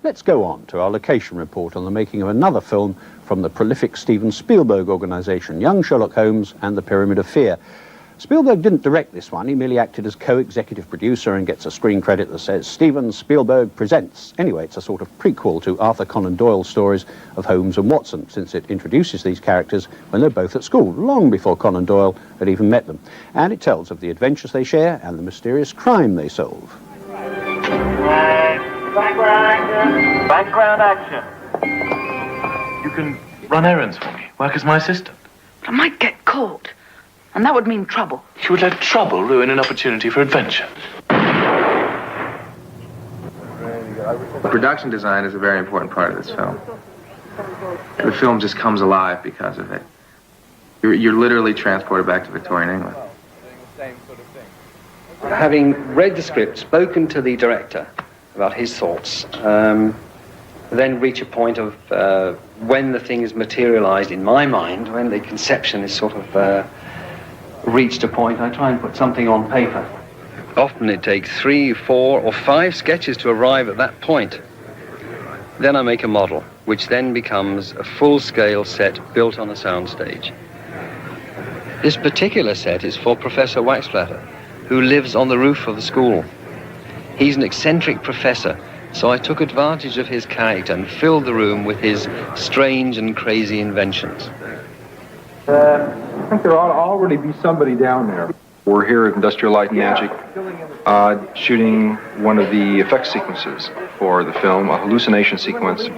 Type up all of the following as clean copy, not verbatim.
Let's go on to our location report on the making of another film from the prolific Steven Spielberg organisation, Young Sherlock Holmes and the Pyramid of Fear. Spielberg didn't direct this one, he merely acted as co-executive producer and gets a screen credit that says Steven Spielberg presents. Anyway, it's a sort of prequel to Arthur Conan Doyle's stories of Holmes and Watson, since it introduces these characters when they're both at school, long before Conan Doyle had even met them. And it tells of the adventures they share and the mysterious crime they solve. Background action. You can run errands for me, work as my assistant. I might get caught, and that would mean trouble. You would let trouble ruin an opportunity for adventure. Production design is a very important part of this film. The film just comes alive because of it. You're literally transported back to Victorian England. Having read the script, spoken to the director about his thoughts, then reach a point of when the thing is materialized in my mind, when the conception is sort of reached a point, I try and put something on paper. Often it takes 3, 4, or 5 sketches to arrive at that point. Then I make a model, which then becomes a full-scale set built on a soundstage. This particular set is for Professor Waxflatter, who lives on the roof of the school. He's an eccentric professor, so I took advantage of his character and filled the room with his strange and crazy inventions. I think there ought to already be somebody down there. We're here at Industrial Light and Magic shooting one of the effect sequences for the film, a hallucination sequence.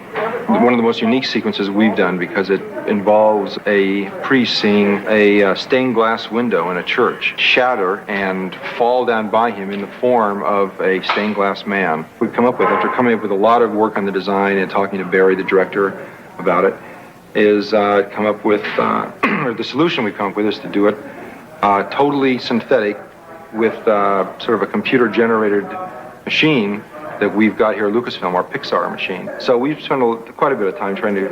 One of the most unique sequences we've done because it involves a priest seeing a stained glass window in a church shatter and fall down by him in the form of a stained glass man. We've come up with, after coming up with a lot of work on the design and talking to Barry, the director, about it, is come up with, or the solution we've come up with is to do it totally synthetic with sort of a computer-generated machine that we've got here at Lucasfilm, our Pixar machine. So we've spent quite a bit of time trying to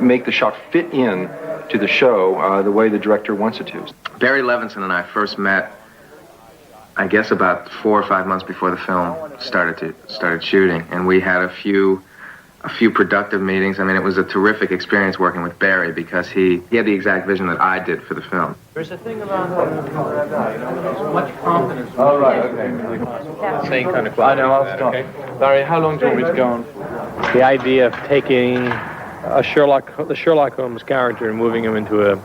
make the shot fit in to the show the way the director wants it to. Barry Levinson and I first met, I guess, about 4 or 5 months before the film started shooting, and we had a few productive meetings. I mean, it was a terrific experience working with Barry because he had the exact vision that I did for the film. There's a thing around there's much confidence. Oh, right, okay. Same kind of question. I know, I'll stop. Okay. Barry, how long do you want me to go on for? The idea of taking the Sherlock Holmes character and moving him into a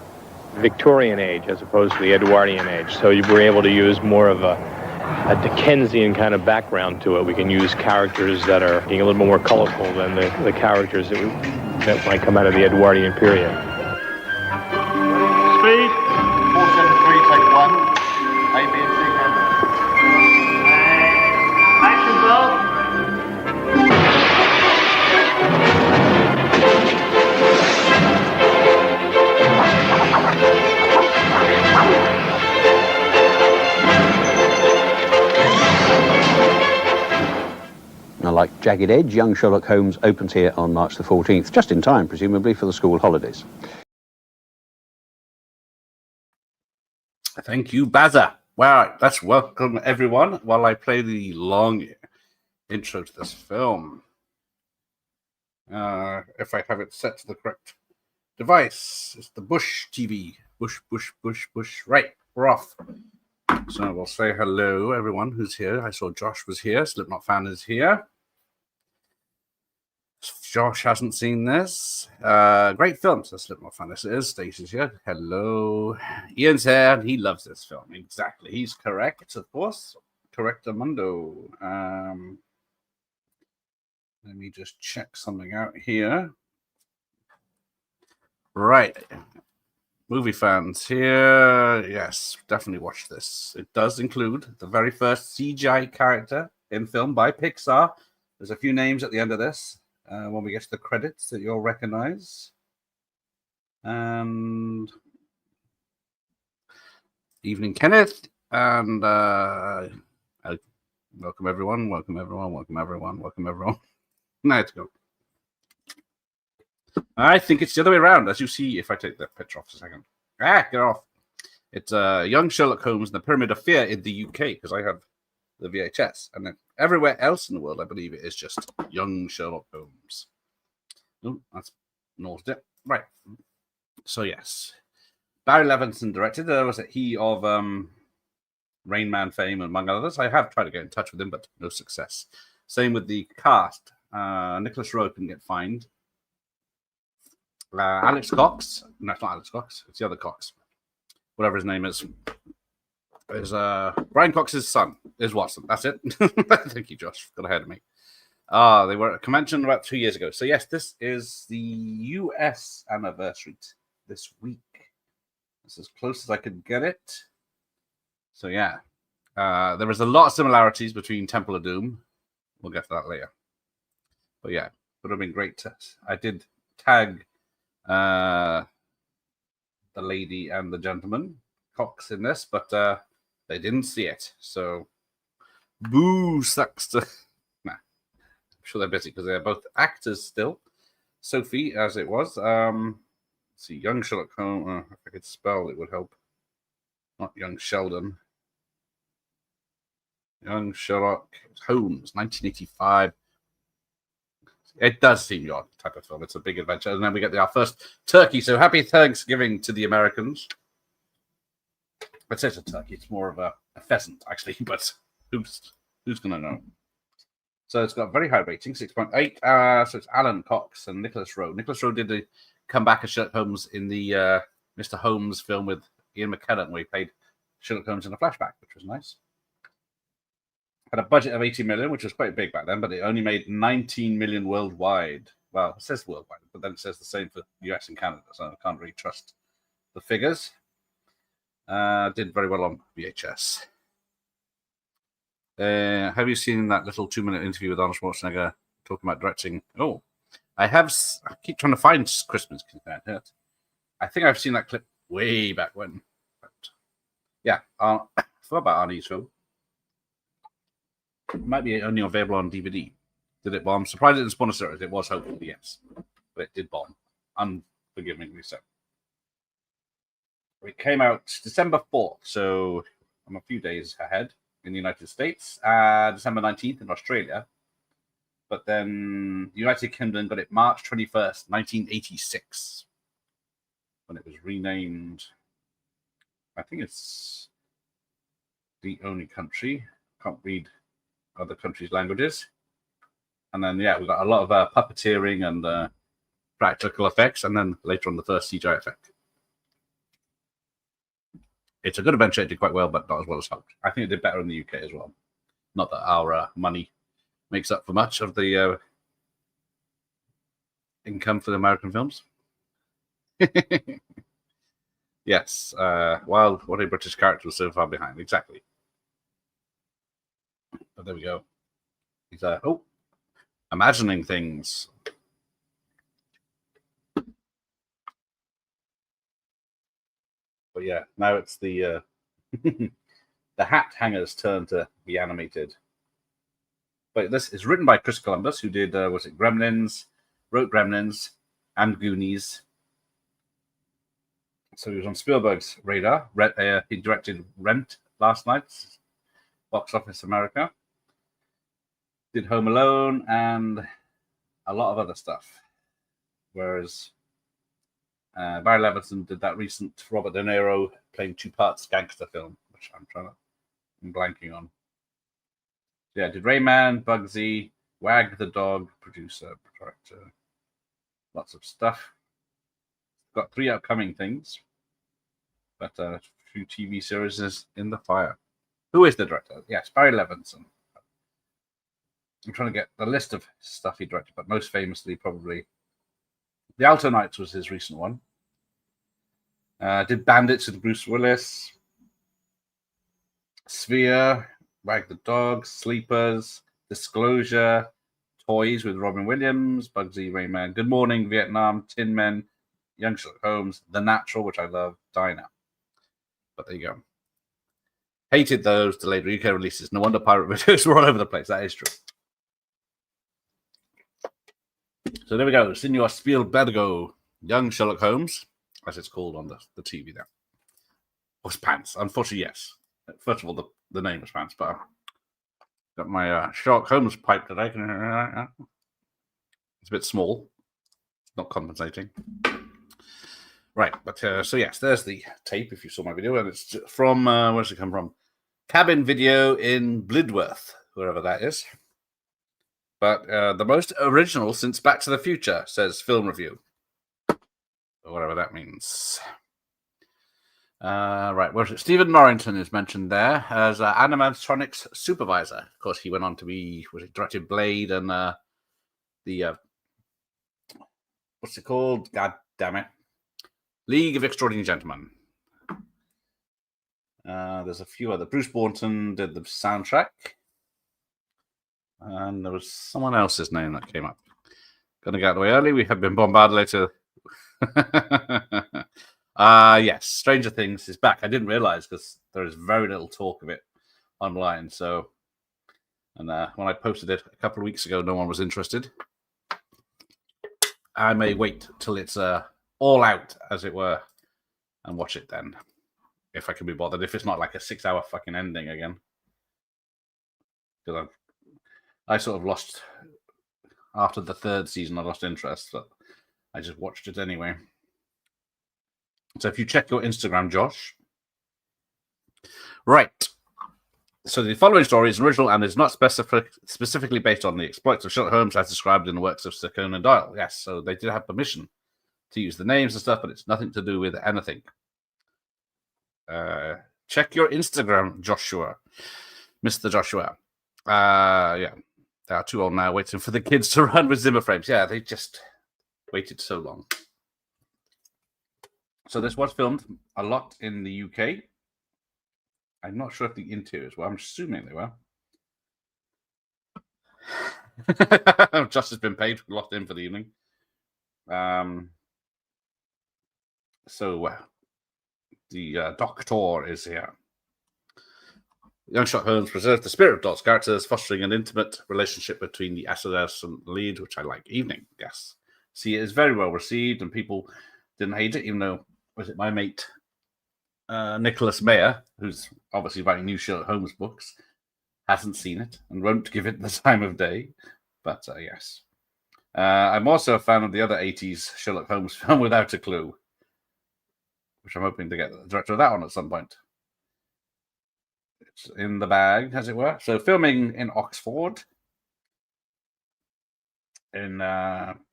Victorian age as opposed to the Edwardian age. So you were able to use more of a Dickensian kind of background to it. We can use characters that are being a little more colorful than the characters that might come out of the Edwardian period. Speed. 473, take 1. A, B, and C, camera. Action, Bob. Now, like Jagged Edge, Young Sherlock Holmes opens here on March the 14th, just in time, presumably, for the school holidays. Thank you, Bazza. Well, let's welcome everyone while I play the long intro to this film. If I have it set to the correct device, it's the Bush TV. Bush. Right, we're off. So we'll say hello, everyone who's here. I saw Josh was here. Slipknot fan is here. Josh hasn't seen this. Great film, so Slipknot fan this is. Stacey's here. Hello. Ian's here, and he loves this film. Exactly. He's correct, of course. Correctamundo. Let me just check something out here. Right. Movie fans here. Yes, definitely watch this. It does include the very first CGI character in film by Pixar. There's a few names at the end of this. When we get to the credits that you'll recognize. And evening, Kenneth. And welcome everyone. Now to go. I think it's the other way around, as you see if I take that picture off a second. Get off. It's Young Sherlock Holmes and the Pyramid of Fear in the UK, because I have the VHS. And then everywhere else in the world, I believe it is just Young Sherlock Holmes. Oh, that's nosed it. Right. So, yes. Barry Levinson directed. Was it he of Rain Man fame, among others? I have tried to get in touch with him, but no success. Same with the cast. Nicholas Rowe couldn't get fined. Alex Cox. No, it's not Alex Cox. It's the other Cox. Whatever his name is Brian Cox's son, is Watson. That's it. Thank you, Josh. Got ahead of me. They were at a convention about 2 years ago. So, yes, this is the US anniversary this week. It's as close as I could get it. So, yeah. There is a lot of similarities between Temple of Doom. We'll get to that later. But, yeah, would have been great. I did tag the lady and the gentleman, Cox, in this, but they didn't see it. So, boo, sucks to... Nah, I'm sure they're busy because they're both actors still. Sophie, as it was. Let's see, Young Sherlock Holmes. If I could spell, it would help. Not Young Sheldon. Young Sherlock Holmes, 1985. It does seem your type of film. It's a big adventure. And then we get our first turkey. So happy Thanksgiving to the Americans. I'd say it's a turkey. It's more of a pheasant, actually. But who's going to know? So it's got a very high rating, 6.8. So it's Alan Cox and Nicholas Rowe. Nicholas Rowe did come back as Sherlock Holmes in the Mr. Holmes film with Ian McKellen, where he played Sherlock Holmes in a flashback, which was nice. Had a budget of 80 million, which was quite big back then, but it only made 19 million worldwide. Well, it says worldwide, but then it says the same for US and Canada, so I can't really trust the figures. Did very well on VHS. Have you seen that little 2-minute interview with Arnold Schwarzenegger talking about directing? Oh, I have. I keep trying to find Christmas. I think I've seen that clip way back when. But yeah, I forgot about Arnie's film. It might be only available on DVD. Did it bomb? I'm surprised it didn't spawn a series. It was hopefully, yes. But it did bomb. Unforgivingly so. It came out December 4th, so I'm a few days ahead in the United States. December 19th in Australia. But then the United Kingdom got it March 21st, 1986. When it was renamed. I think it's the only country. Can't read other countries' languages. And then, yeah, we got a lot of puppeteering and practical effects, and then later on the first CGI effect. It's a good adventure. It did quite well, but not as well as hoped. I think it did better in the UK as well. Not that our money makes up for much of the income for the American films. Yes, while what a British character was so far behind. Exactly. But there we go. He's imagining things. But yeah, now it's the the hat hanger's turn to be animated. But this is written by Chris Columbus, who did was it Gremlins, wrote Gremlins and Goonies. So he was on Spielberg's radar. He directed Rent last night, Box Office America. Did Home Alone and a lot of other stuff. Whereas Barry Levinson did that recent Robert De Niro playing 2 parts gangster film, which I'm blanking on. Yeah, did Rayman, Bugsy, Wag the Dog, producer, director, lots of stuff. Got 3 upcoming things, but a few TV series is in the fire. Who is the director? Yes, Barry Levinson. I'm trying to get the list of stuff he directed, but most famously, probably The Alto Nights was his recent one. Did Bandits with Bruce Willis, Sphere, Wag the Dog, Sleepers, Disclosure, Toys with Robin Williams, Bugsy, Rayman, Good Morning Vietnam, Tin Men, Young Sherlock Holmes, The Natural, which I love, Dinah. But there you go. Hated those delayed UK releases. No wonder pirate videos were all over the place. That is true. So there we go. Senor Spielbergo, Young Sherlock Holmes, as it's called on the TV there. Was Pants. Unfortunately, yes. First of all, the name was Pants, but Got my Sherlock Holmes pipe today. It's a bit small. Not compensating. Right, but so yes, there's the tape if you saw my video, and it's from, where does it come from? Cabin Video in Blidworth, wherever that is. But the most original since Back to the Future, says Film Review. Or whatever that means. Right, where's it? Stephen Norrington is mentioned there as animatronics supervisor. Of course, he went on to be, directed Blade and the, what's it called? God damn it. League of Extraordinary Gentlemen. There's a few other. Bruce Bourton did the soundtrack. And there was someone else's name that came up. Gonna get out of the way early. We have been bombarded later. Yes, Stranger Things is back. I didn't realize because there is very little talk of it online. So, and when I posted it a couple of weeks ago, no one was interested. I may wait till it's all out, as it were, and watch it then, if I can be bothered. If it's not like a 6-hour fucking ending again, because I sort of lost after the third season. I lost interest, but I just watched it anyway. So if you check your Instagram, Josh, right. So the following story is original and is not specifically based on the exploits of Sherlock Holmes as described in the works of Sir Conan Doyle. Yes, so they did have permission to use the names and stuff, but it's nothing to do with anything. Check your Instagram, Joshua. Mr. Joshua. Yeah, they are too old now, waiting for the kids to run with Zimmer frames. Yeah, they just waited so long. So this was filmed a lot in the UK. I'm not sure if the interiors were. I'm assuming they were. Just has been paid, locked in for the evening. So the Doctor is here. Young Sherlock Holmes preserves the spirit of Doc's characters, fostering an intimate relationship between the adolescent lead, which I like. Evening, yes. See, it is very well received, and people didn't hate it, even though, was it my mate Nicholas Mayer, who's obviously writing new Sherlock Holmes books, hasn't seen it and won't give it the time of day. But yes. I'm also a fan of the other 80s Sherlock Holmes film, Without a Clue, which I'm hoping to get the director of that one at some point. It's in the bag, as it were. So filming in Oxford, in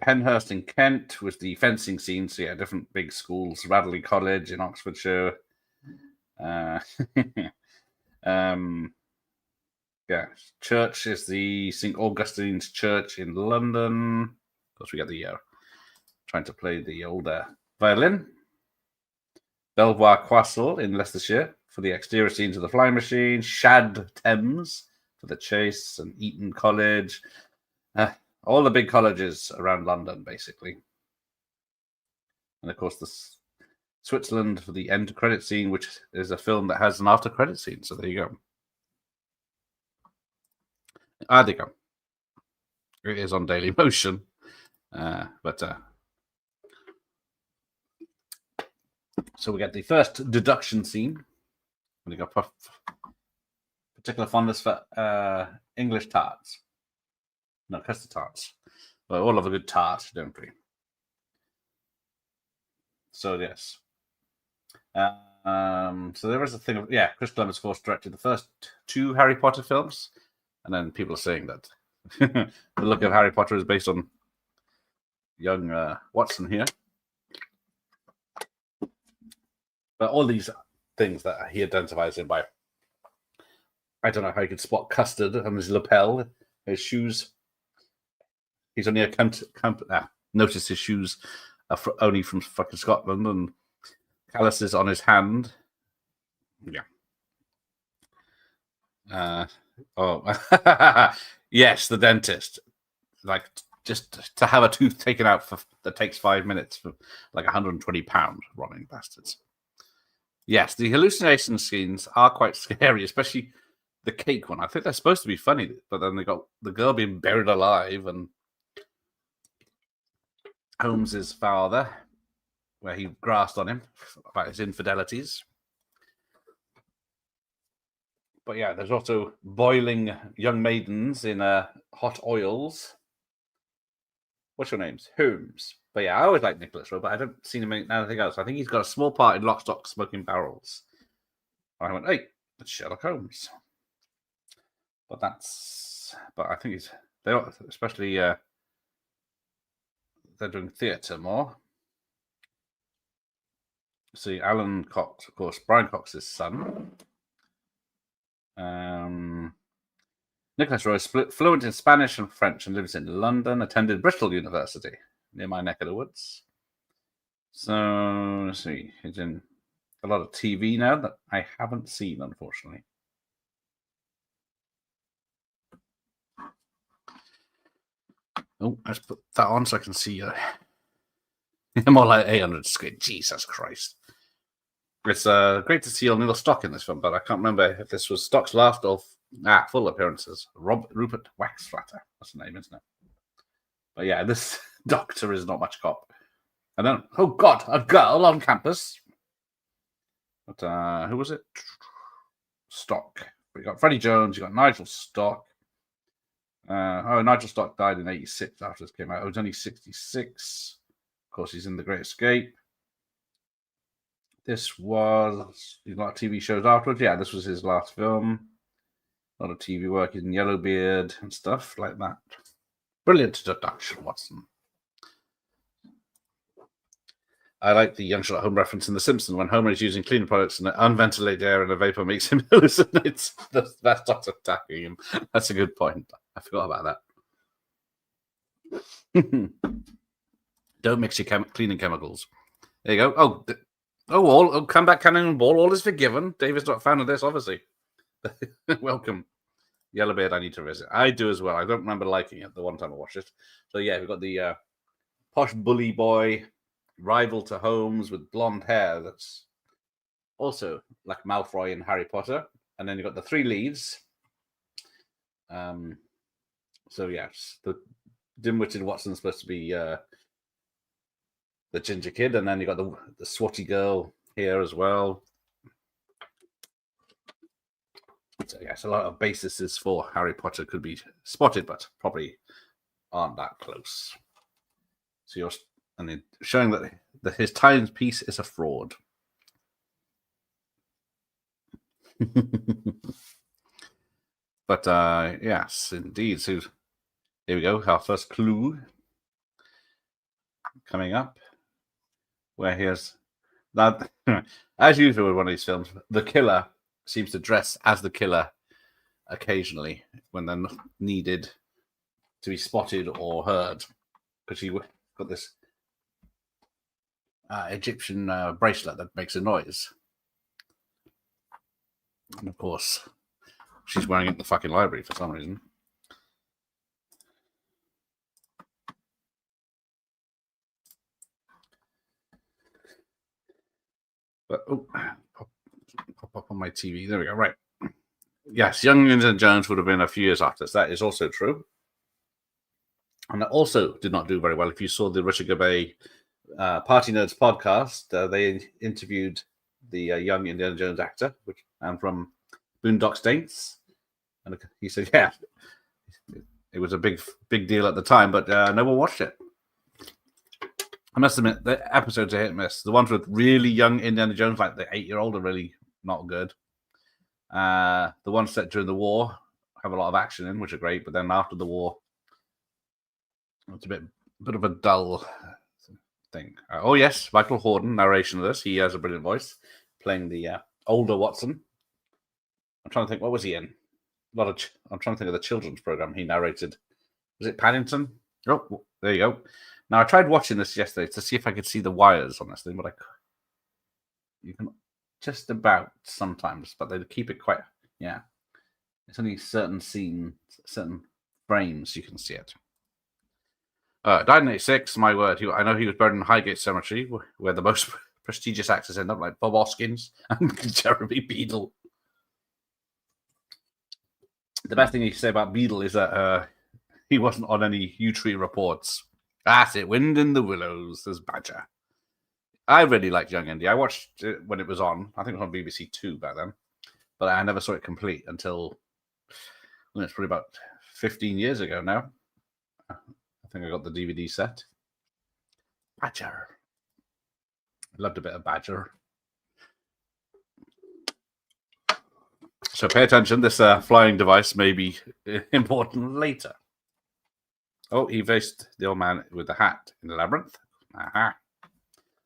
Penhurst in Kent was the fencing scene. So yeah, different big schools. Radley College in Oxfordshire. Yeah, church is the St. Augustine's Church in London. Of course, we got the trying to play the older violin. Belvoir Castle in Leicestershire for the exterior scenes of the flying machine. Shad Thames for the chase, and Eton College. All the big colleges around London, basically. And of course, the Switzerland for the end credit scene, which is a film that has an after credit scene. So there you go. There you go. It is on Daily Motion, so we get the first deduction scene. We got particular fondness for English tarts, no custard tarts. Well, all of a good tart, don't we? So yes. So there is a thing of, Chris Columbus, of course, directed the first 2 Harry Potter films, and then people are saying that the look of Harry Potter is based on young Watson here. But all these things that he identifies him by, I don't know how you could spot custard on his lapel, his shoes. He's only notice his shoes are only from fucking Scotland, and calluses on his hand. Yeah. Yes, the dentist. Like, just to have a tooth taken out that takes 5 minutes for like £120, robbing bastards. Yes, the hallucination scenes are quite scary, especially the cake one. I think they're supposed to be funny, but then they got the girl being buried alive and Holmes's father, where he grasped on him about his infidelities. But yeah, there's also boiling young maidens in hot oils. What's your names? Holmes. But yeah, I always like Nicholas Rowe, but I don't see him in anything else. I think he's got a small part in Lock, Stock, Smoking Barrels. And I went, hey, it's Sherlock Holmes. But I think especially they're doing theatre more. See, Alan Cox, of course, Brian Cox's son. Nicholas Rowe is fluent in Spanish and French and lives in London, attended Bristol University, near my neck of the woods. So, let's see, he's in a lot of TV now that I haven't seen, unfortunately. Oh, let's put that on so I can see more like 800 squid. Jesus Christ. It's great to see O'Neill Stock in this film, but I can't remember if this was Stock's last or full appearances. Rupert Waxflatter. That's the name, isn't it? But yeah, this doctor is not much cop. And then, oh God, a girl on campus. But who was it? Stock. We got Freddie Jones, you got Nigel Stock. Nigel Stock died in 86 after this came out. He was only 66. Of course, he's in The Great Escape. This was a lot of TV shows afterwards. Yeah, this was his last film. A lot of TV work. He's in Yellowbeard and stuff like that. Brilliant introduction, Watson. I like the young Sherlock Holmes reference in The Simpsons when Homer is using cleaning products and unventilated air and a vapor makes him hallucinate. That's Doctor attacking him. That's a good point. I forgot about that. Don't mix your cleaning chemicals. There you go. Come back, Cannonball. All is forgiven. David's not a fan of this, obviously. Welcome. Yellowbeard, I need to visit. I do as well. I don't remember liking it the one time I watched it. So yeah, we've got the posh bully boy, rival to Holmes with blonde hair that's also like Malfoy in Harry Potter. And then you've got the three leads. So yes, the dim-witted Watson's supposed to be the ginger kid, and then you got the swotty girl here as well. So yes, a lot of bases for Harry Potter could be spotted, but probably aren't that close. So showing that his timepiece is a fraud. But yes, indeed. So here we go. Our first clue coming up. Where here's that, as usual with one of these films, the killer seems to dress as the killer occasionally when they're needed to be spotted or heard, because she got this Egyptian bracelet that makes a noise, and of course she's wearing it in the fucking library for some reason. But pop up on my TV. There we go. Right. Yes, young Indiana Jones would have been a few years after this. That is also true. And that also did not do very well. If you saw the Richard Gabay Party Nerds podcast, they interviewed the young Indiana Jones actor from Boondock Saints. And he said, yeah, it was a big deal at the time, but no one watched it. I must admit, the episodes are hit and miss. The ones with really young Indiana Jones, like the 8-year-old, are really not good. The ones set during the war have a lot of action in, which are great, but then after the war, it's a bit of a dull thing. Oh yes, Michael Hordern, narration of this. He has a brilliant voice, playing the older Watson. I'm trying to think, what was he in? I'm trying to think of the children's program he narrated. Was it Paddington? Oh, there you go. Now, I tried watching this yesterday to see if I could see the wires on this thing, but you can just about sometimes, but they keep it quite, yeah. It's only certain frames you can see it. Died in 86, my word. I know he was buried in Highgate Cemetery, where the most prestigious actors end up, like Bob Hoskins and Jeremy Beadle. The best thing you can say about Beadle is that he wasn't on any U-Tree reports. That's it, Wind in the Willows, there's Badger. I really liked Young Indy. I watched it when it was on. I think it was on BBC Two back then. but I never saw it complete until it's probably about 15 years ago now. I think I got the DVD set. Badger. Loved a bit of Badger. So pay attention. This flying device may be important later. Oh, he faced the old man with the hat in the labyrinth. Aha.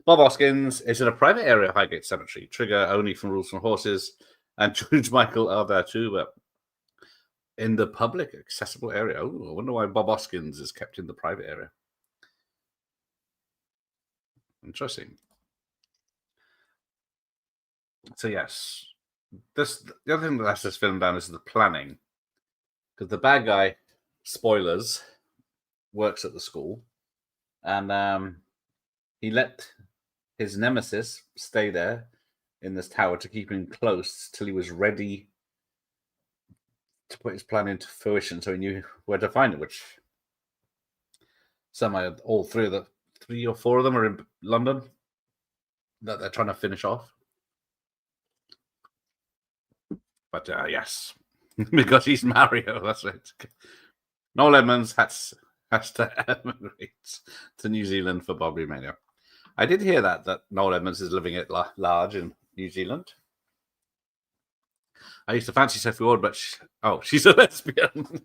Bob Hoskins is in a private area of Highgate Cemetery. Trigger only from Rules from Horses and George Michael are there too, but in the public accessible area. Oh, I wonder why Bob Hoskins is kept in the private area. Interesting. So yes, the other thing that lets this film down is the planning, because the bad guy, spoilers, works at the school, and he let his nemesis stay there in this tower to keep him close till he was ready to put his plan into fruition, so he knew where to find it. Which all three or four of them are in London that they're trying to finish off. But yes, because he's Mario, that's it. Noel Edmonds has to emigrate to New Zealand for Bobby Mania. I did hear that Noel Edmonds is living at large in New Zealand. I used to fancy Sophie Ward, but she's a lesbian.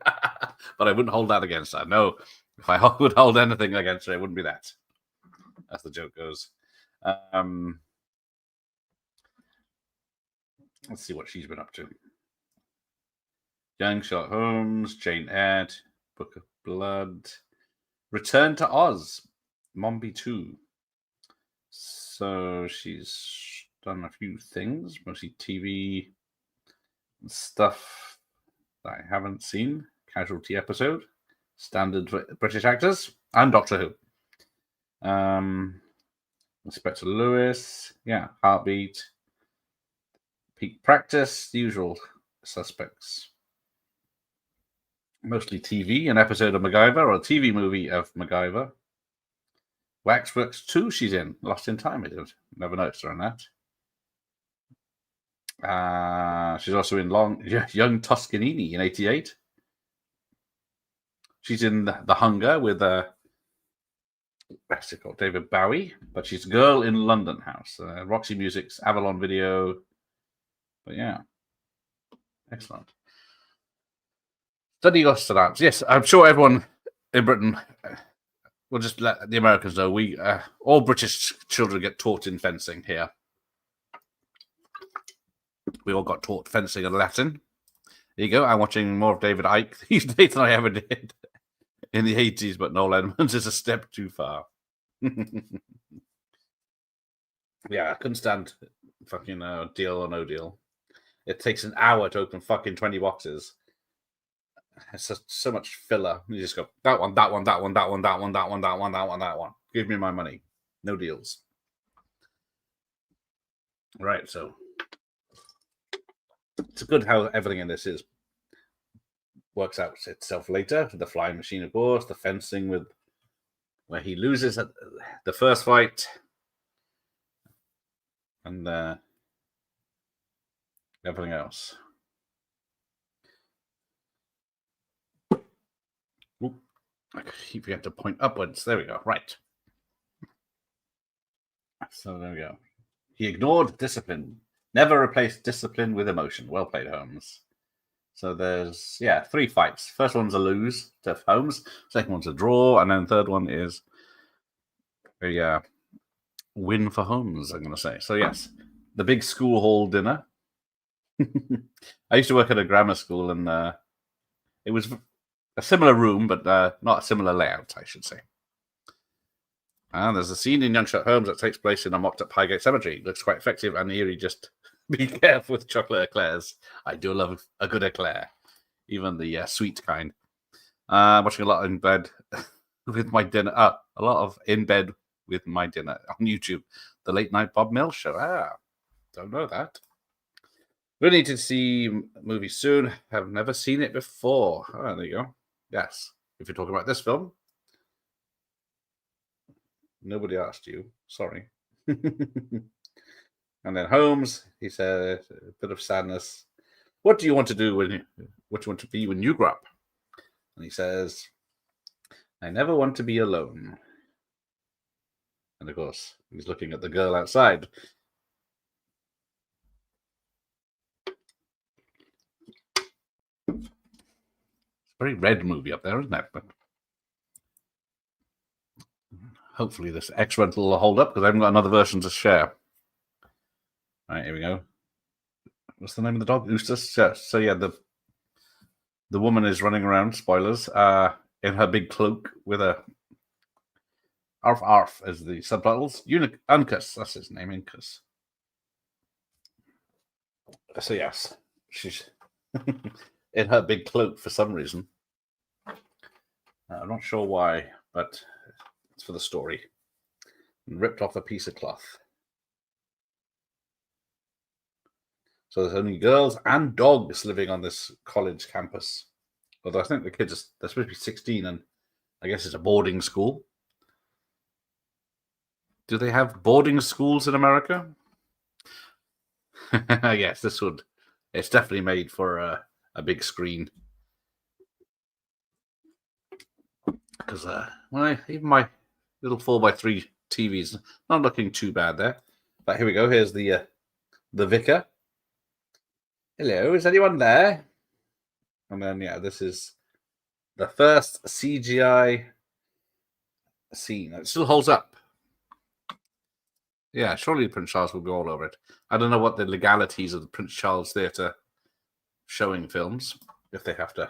But I wouldn't hold that against her. No, if I would hold anything against her, it wouldn't be that. As the joke goes. Let's see what she's been up to. Young Sherlock Holmes, Jane Eyre, Book of Blood, Return to Oz, Mombi 2. So she's done a few things, mostly TV stuff that I haven't seen. Casualty episode, standard for British actors, and Doctor Who. Inspector Lewis, Heartbeat, Peak Practice, the usual suspects. Mostly TV, an episode of MacGyver, or a TV movie of MacGyver. Waxworks 2 she's in, Lost in Time, I did. Never noticed her on that. She's also in Young Toscanini in 88. She's in The Hunger with what's it called? David Bowie, but she's Girl in London House. Roxy Music's Avalon Video. But yeah, excellent. Study Osterlands. Yes, I'm sure everyone in Britain will just let the Americans know we all British children get taught in fencing here. We all got taught fencing and Latin. There you go. I'm watching more of David Icke these days than I ever did in the 80s, but Noel Edmonds is a step too far. Yeah, I couldn't stand fucking Deal or No Deal. It takes an hour to open fucking 20 boxes. It's just so much filler. You just go, that one, that one, that one, that one, that one, that one, that one, that one, that one. Give me my money. No deals. Right, so it's good how everything in this works out itself later. The flying machine, of course, the fencing with where he loses at the first fight, and everything else. Oop. I keep forgetting to point upwards. There we go. Right. So there we go. He ignored discipline. Never replaced discipline with emotion. Well played, Holmes. So there's, 3 fights. First one's a lose to Holmes. Second one's a draw. And then third one is a win for Holmes, I'm going to say. So yes, the big school hall dinner. I used to work at a grammar school, and it was a similar room, but not a similar layout, I should say. And there's a scene in Young Sherlock Holmes that takes place in a mocked-up Highgate Cemetery. It looks quite effective and eerie. Just be careful with chocolate eclairs. I do love a good eclair, even the sweet kind. Watching a lot in bed with my dinner. A lot of in bed with my dinner on YouTube. The Late Night Bob Mills Show. Don't know that. We need to see movies soon. Have never seen it before. Oh, there you go. Yes. If you're talking about this film. Nobody asked you. Sorry. And then Holmes, he said a bit of sadness. what do you want to do what do you want to be when you grow up? And he says, I never want to be alone. And of course, he's looking at the girl outside. It's a very red movie up there, isn't it? But hopefully this X rental will hold up because I haven't got another version to share. All right, here we go. What's the name of the dog? Eustace. Yeah, so yeah, the woman is running around. Spoilers. In her big cloak with a arf arf as the subtitles. Uncas. That's his name. Uncas. So yes, she's in her big cloak for some reason. I'm not sure why, but it's for the story. And ripped off a piece of cloth. So there's only girls and dogs living on this college campus. Although I think the kids they're supposed to be 16, and I guess it's a boarding school. Do they have boarding schools in America? Yes, it's definitely made for a big screen. Because even my little 4x3 TV's not looking too bad there. But here we go. Here's the vicar. Hello, is anyone there? And then, yeah, this is the first CGI scene. It still holds up. Yeah, surely Prince Charles will be all over it. I don't know what the legalities of the Prince Charles Theatre showing films, if they have to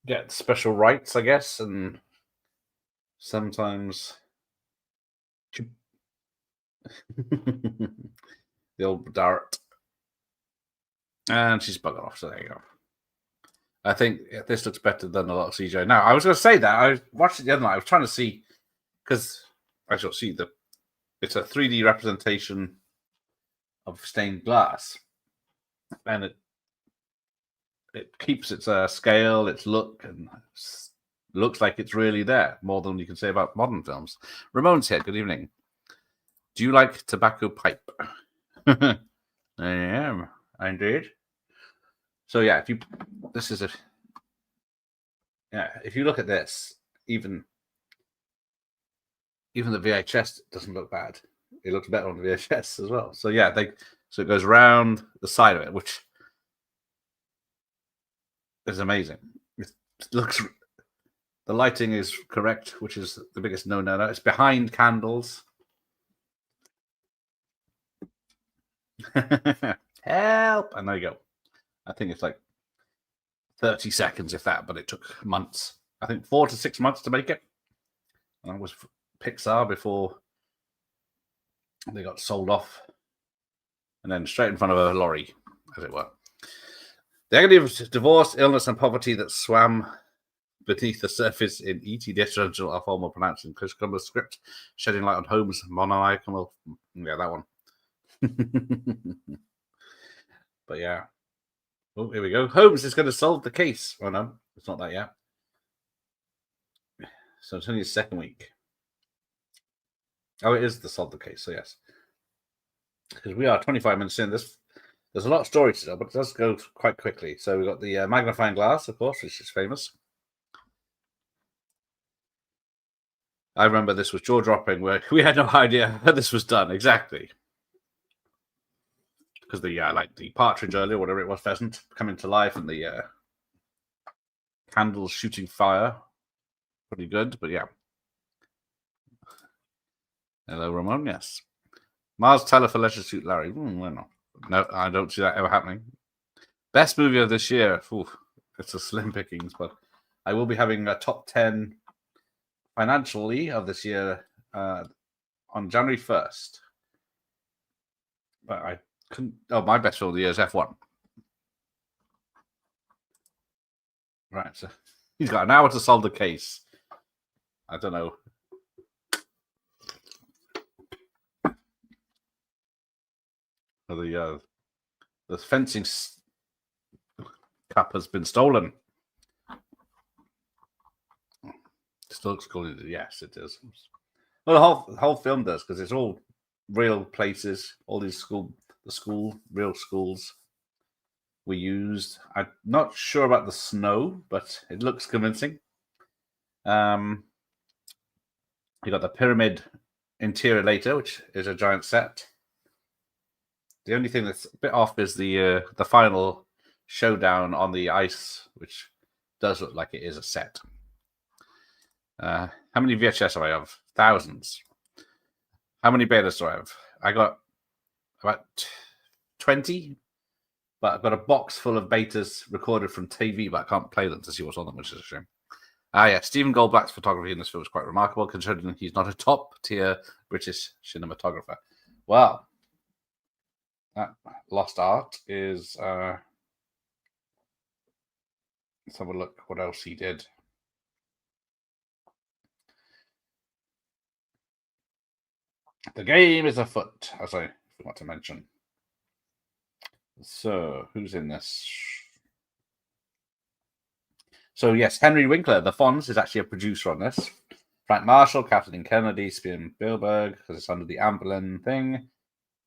get special rights, I guess, and sometimes the old dart. And she's buggered off, so there you go. I think this looks better than a lot of CGI. Now, I was going to say that. I watched it the other night. I was trying to see, because I shall see it's a 3D representation of stained glass. And it keeps its scale, its look, and looks like it's really there, more than you can say about modern films. Ramon's here. Good evening. Do you like tobacco pipe? I am. I did. So yeah, if you look at this, even the VHS doesn't look bad. It looks better on the VHS as well. So yeah, so it goes around the side of it, which is amazing. It looks, the lighting is correct, which is the biggest no-no. It's behind candles. Help! And there you go. I think it's like 30 seconds, if that, but it took months. I think 4 to 6 months to make it. And it was Pixar before they got sold off. And then straight in front of a lorry, as it were. The agony of divorce, illness, and poverty that swam beneath the surface in E.T. the Extraterrestrial are far more pronounced in Chris Columbus' script, shedding light on Holmes' monomaniacal. Yeah, that one. But yeah. Oh, here we go. Holmes is going to solve the case. Oh, no, it's not that yet. So it's only his second week. Oh, it is the solve the case. So yes. Because we are 25 minutes in. There's a lot of story to tell, but it does go quite quickly. So we've got the magnifying glass, of course, which is famous. I remember this was jaw-dropping, where we had no idea how this was done exactly. Because the partridge earlier, whatever it was, pheasant coming to life, and the candles shooting fire, pretty good. But yeah. Hello, Ramon. Yes. Mars Teller for Leisure Suit Larry. Well, no, I don't see that ever happening. Best movie of this year. Ooh, it's a slim pickings, but I will be having a top 10 financially of this year on January 1st. But I couldn't. Oh, my best film of the year is F1. Right, so he's got an hour to solve the case. I don't know. The fencing cup has been stolen. Still looks cool. Yes, it is. Well, the whole film does, because it's all real places. All these real schools. were used. I'm not sure about the snow, but it looks convincing. You got the pyramid interior later, which is a giant set. The only thing that's a bit off is the final showdown on the ice, which does look like it is a set. How many VHS do I have? Thousands. How many betas do I have? I got about 20, but I've got a box full of betas recorded from TV, but I can't play them to see what's on them, which is a shame. Yeah, Stephen Goldblatt's photography in this film is quite remarkable, considering he's not a top-tier British cinematographer. Wow. That lost art is... let's have a look what else he did. The game is afoot, as I forgot to mention. So, who's in this? So, yes, Henry Winkler, the Fonz, is actually a producer on this. Frank Marshall, Kathleen Kennedy, Spielberg, because it's under the Amberlin thing.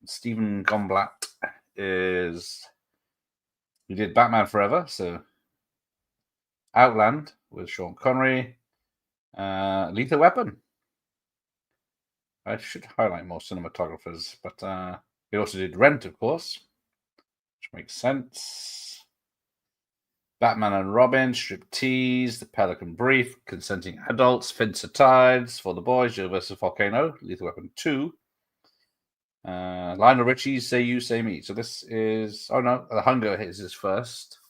Stephen Goldblatt is... He did Batman Forever, so... Outland with Sean Connery. Lethal Weapon. I should highlight more cinematographers, but he also did Rent, of course, which makes sense. Batman and Robin, Striptease, The Pelican Brief, Consenting Adults, Finster Tides, For the Boys, Joe vs. Volcano, Lethal Weapon 2. Lionel Richie's Say You, Say Me. So this is... Oh, no, The Hunger is his first.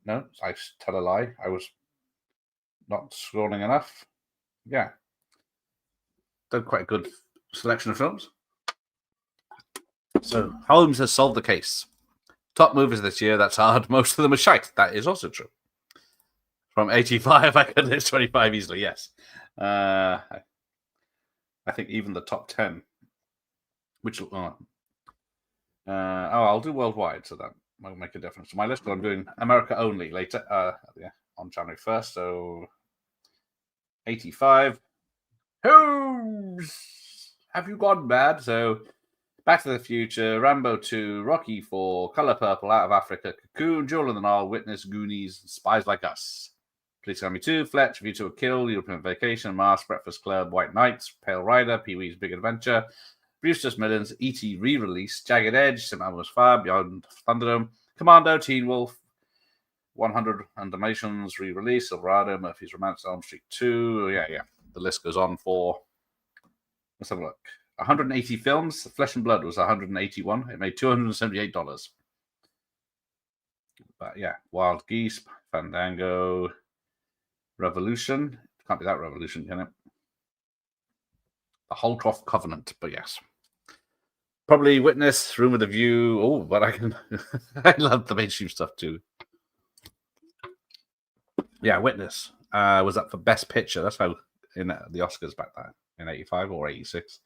No, I tell a lie. I was not scrolling enough. Yeah. Done quite a good selection of films. So Holmes has solved the case. Top movies this year, that's hard. Most of them are shite. That is also true. From 85, I could list 25 easily, yes. I think even the top 10, which... I'll do worldwide, so that might make a difference. So my list, I'm doing America only later, on January 1st, so 85. Holmes! Have you gone mad? So, Back to the Future, Rambo 2, Rocky 4, Color Purple, Out of Africa, Cocoon, Jewel in the Nile, Witness, Goonies, Spies Like Us, Police Academy 2, Fletch, View to a Kill, European Vacation, Mars, Breakfast Club, White Knights, Pale Rider, Pee-wee's Big Adventure, Brewster's Millions, E.T. re-release, Jagged Edge, St. Elmo's Fire, Beyond Thunderdome, Commando, Teen Wolf, 100 and Dalmatians re-release, Silverado, Murphy's Romance, Elm Street 2, yeah. The list goes on for, let's have a look, 180 films. Flesh and Blood was 181. It made $278. But yeah, Wild Geese, Fandango, Revolution. Can't be that Revolution, can it? The Holcroft Covenant, but yes. Probably Witness, Room with a View. Oh, but I can... I love the mainstream stuff too. Yeah, Witness was up for Best Picture. That's how in the Oscars back then, in 85 or 86.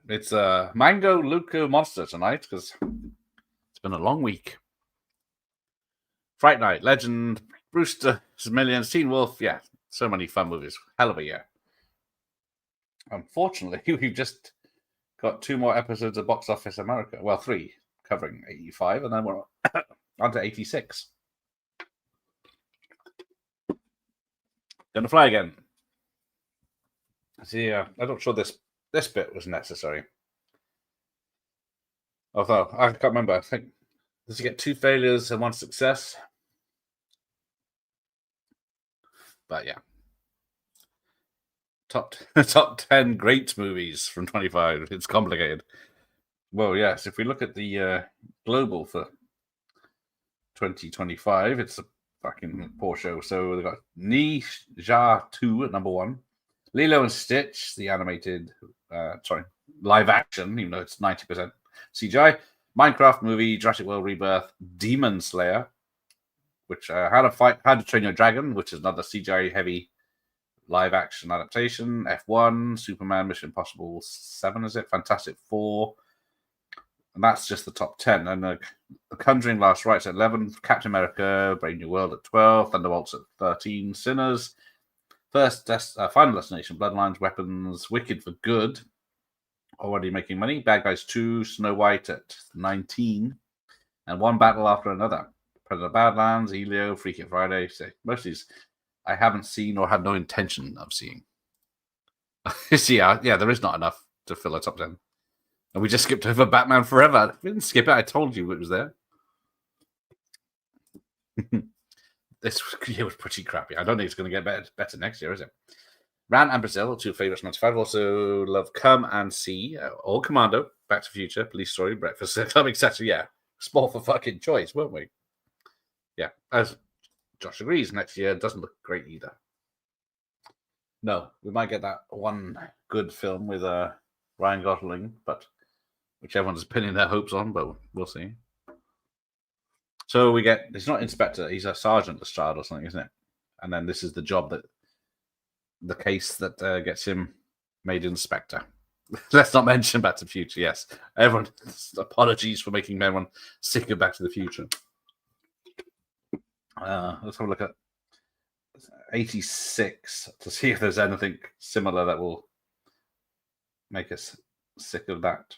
It's Mango Luca Monster tonight, because it's been a long week. Fright Night, Legend, Brewster's Millions, Teen Wolf. Yeah, so many fun movies. Hell of a year. Unfortunately, we've just got 2 more episodes of Box Office America. Well, 3, covering 85, and then we're on to 86. Gonna fly again. See, I'm not sure this bit was necessary. Although, I can't remember. I think, does he get 2 failures and 1 success? But yeah. Top 10 great movies from 25. It's complicated. Well, yes, if we look at the global for 2025, it's a fucking poor show. So they've got Ni Ja 2 at number 1. Lilo and Stitch, the animated, live action, even though it's 90% CGI. Minecraft movie, Jurassic World Rebirth, Demon Slayer, which How to Train Your Dragon, which is another CGI heavy live action adaptation. F1, Superman, Mission Impossible 7, is it? Fantastic 4. And that's just the top 10. And The Conjuring Last Rites at 11, Captain America, Brave New World at 12, Thunderbolts at 13, Sinners, Final Destination, Bloodlines, Weapons, Wicked for Good, already making money. Bad Guys 2, Snow White at 19, and one battle after another. Predator Badlands, Elio, Freaky Friday. So most of these I haven't seen or had no intention of seeing. Yeah, there is not enough to fill a top 10. And we just skipped over Batman Forever. We didn't skip it. I told you it was there. This year was pretty crappy. I don't think it's going to get better next year, is it? Ran and Brazil, 2 favorites, 95. Also love Come and See, All Commando, Back to the Future, Police Story, Breakfast Club, etc. Yeah, sport for fucking choice, weren't we? Yeah, as Josh agrees, next year doesn't look great either. No, we might get that one good film with Ryan Gosling, but which everyone's pinning their hopes on, but we'll see. So we get, he's not inspector, he's a sergeant Lestrade or something, isn't it? And then this is the job that, the case that gets him made inspector. Let's not mention Back to the Future, yes. Everyone, apologies for making everyone sick of Back to the Future. Let's have a look at 86 to see if there's anything similar that will make us sick of that.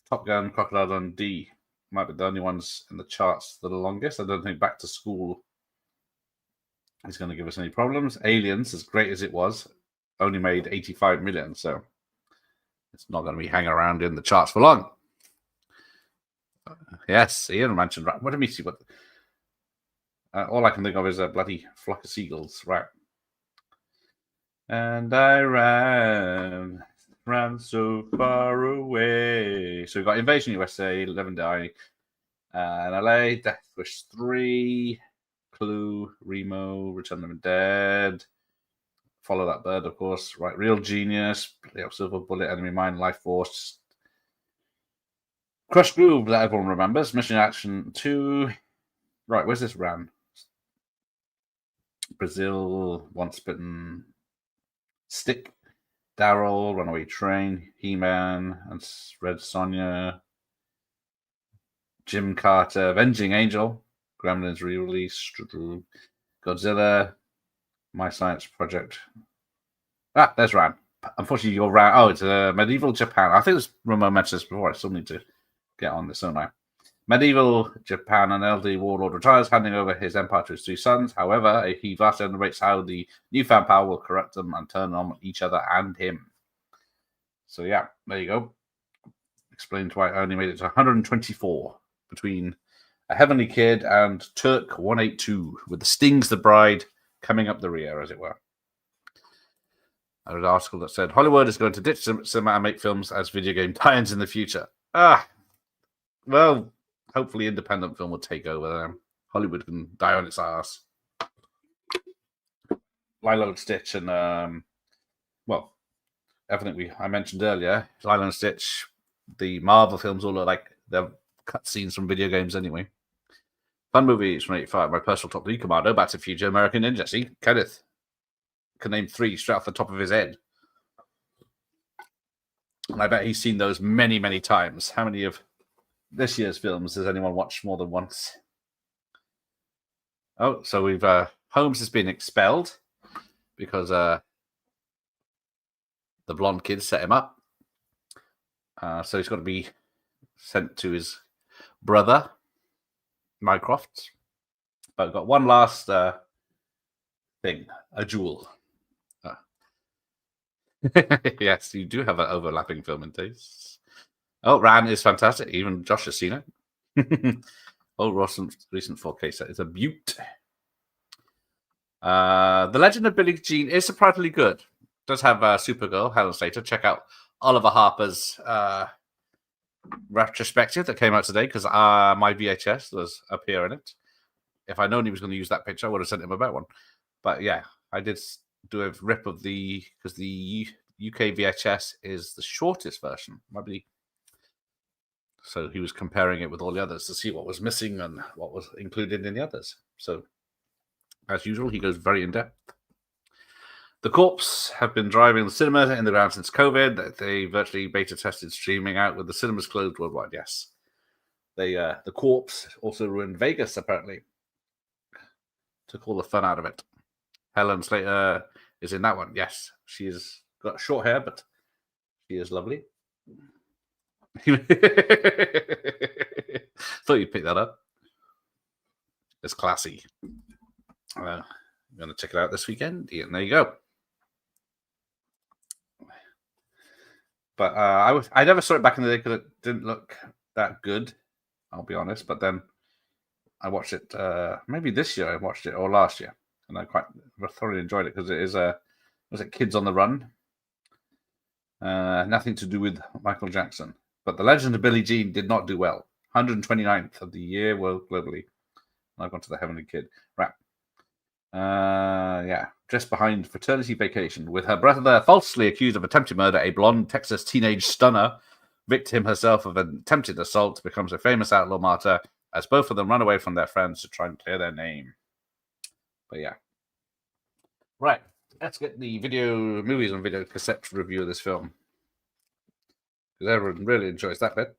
Top Gun, Crocodile Dundee might be the only ones in the charts that are longest. I don't think Back to School is going to give us any problems. Aliens, as great as it was, only made 85 million, so it's not going to be hanging around in the charts for long. Yes, Ian mentioned, right. What did we see? What? All I can think of is a bloody flock of seagulls, right? And I ran so far away. So we've got Invasion USA, 11 Die, and LA, Death Wish 3, Clue, Remo, Return of the Dead, Follow That Bird, of course, right? Real Genius, Silver Bullet, Enemy Mine, Life Force, Crush Groove, that everyone remembers, Mission Action 2. Right, where's this ran? Brazil, Once Bitten, Stick, Daryl, Runaway Train, He-Man, and Red Sonja, Jim Carter, Avenging Angel, Gremlins re-release, Godzilla, My Science Project. Ah, there's Ran. Unfortunately, you're Ran. Oh, it's Medieval Japan. I think Ramon mentioned this before. I still need to get on this, don't I? Medieval Japan, an elderly warlord retires, handing over his empire to his 2 sons. However, he vastly underrates how the newfound power will corrupt them and turn on each other and him. So yeah, there you go. Explains why I only made it to 124 between A Heavenly Kid and Turk 182, with the Sting's the Bride coming up the rear, as it were. I read an article that said Hollywood is going to ditch cinema and make films as video game tie-ins in the future. Well, hopefully independent film will take over then. Hollywood can die on its ass. Lilo and Stitch and, well, everything I mentioned earlier, Lilo and Stitch, the Marvel films all look like they're cutscenes from video games anyway. Fun movies from 85, my personal top 3, Commando, Back to the Future, American Ninja. See, Kenneth can name 3 straight off the top of his head. And I bet he's seen those many, many times. How many of this year's films has anyone watched more than once? Oh, so we've Holmes has been expelled because the blonde kid set him up. So he's got to be sent to his brother, Mycroft. But I've got one last thing, a duel. Yes, you do have an overlapping film in tastes. Oh, Ran is fantastic. Even Josh has seen it. Oh, recent 4K set is a beaut. The Legend of Billie Jean is surprisingly good. It does have Supergirl, Helen Slater. Check out Oliver Harper's retrospective that came out today, because my VHS was up here in it. If I'd known he was going to use that picture, I would have sent him a better one. But yeah, I did do a rip of because the UK VHS is the shortest version. So he was comparing it with all the others to see what was missing and what was included in the others. So, as usual, he goes very in-depth. The Corps have been driving the cinema in the ground since COVID. They virtually beta tested streaming out with the cinemas closed worldwide. Yes. The Corps also ruined Vegas, apparently. Took all the fun out of it. Helen Slater is in that one. Yes, she's got short hair, but she is lovely. Thought you'd pick that up. It's classy. I'm going to check it out this weekend. Yeah, and there you go. But I never saw it back in the day because it didn't look that good, I'll be honest. But then I watched it, maybe this year I watched it, or last year. And I quite thoroughly enjoyed it because it is was it Kids on the Run? Nothing to do with Michael Jackson. But The Legend of Billie Jean did not do well. 129th of the year world globally. I've gone to the Heavenly Kid. Right. Yeah. Just behind Fraternity Vacation. With her brother falsely accused of attempted murder, a blonde Texas teenage stunner, victim herself of an attempted assault, becomes a famous outlaw martyr as both of them run away from their friends to try and clear their name. But yeah. Right. Let's get the movies on video cassette review of this film. Because everyone really enjoys that bit.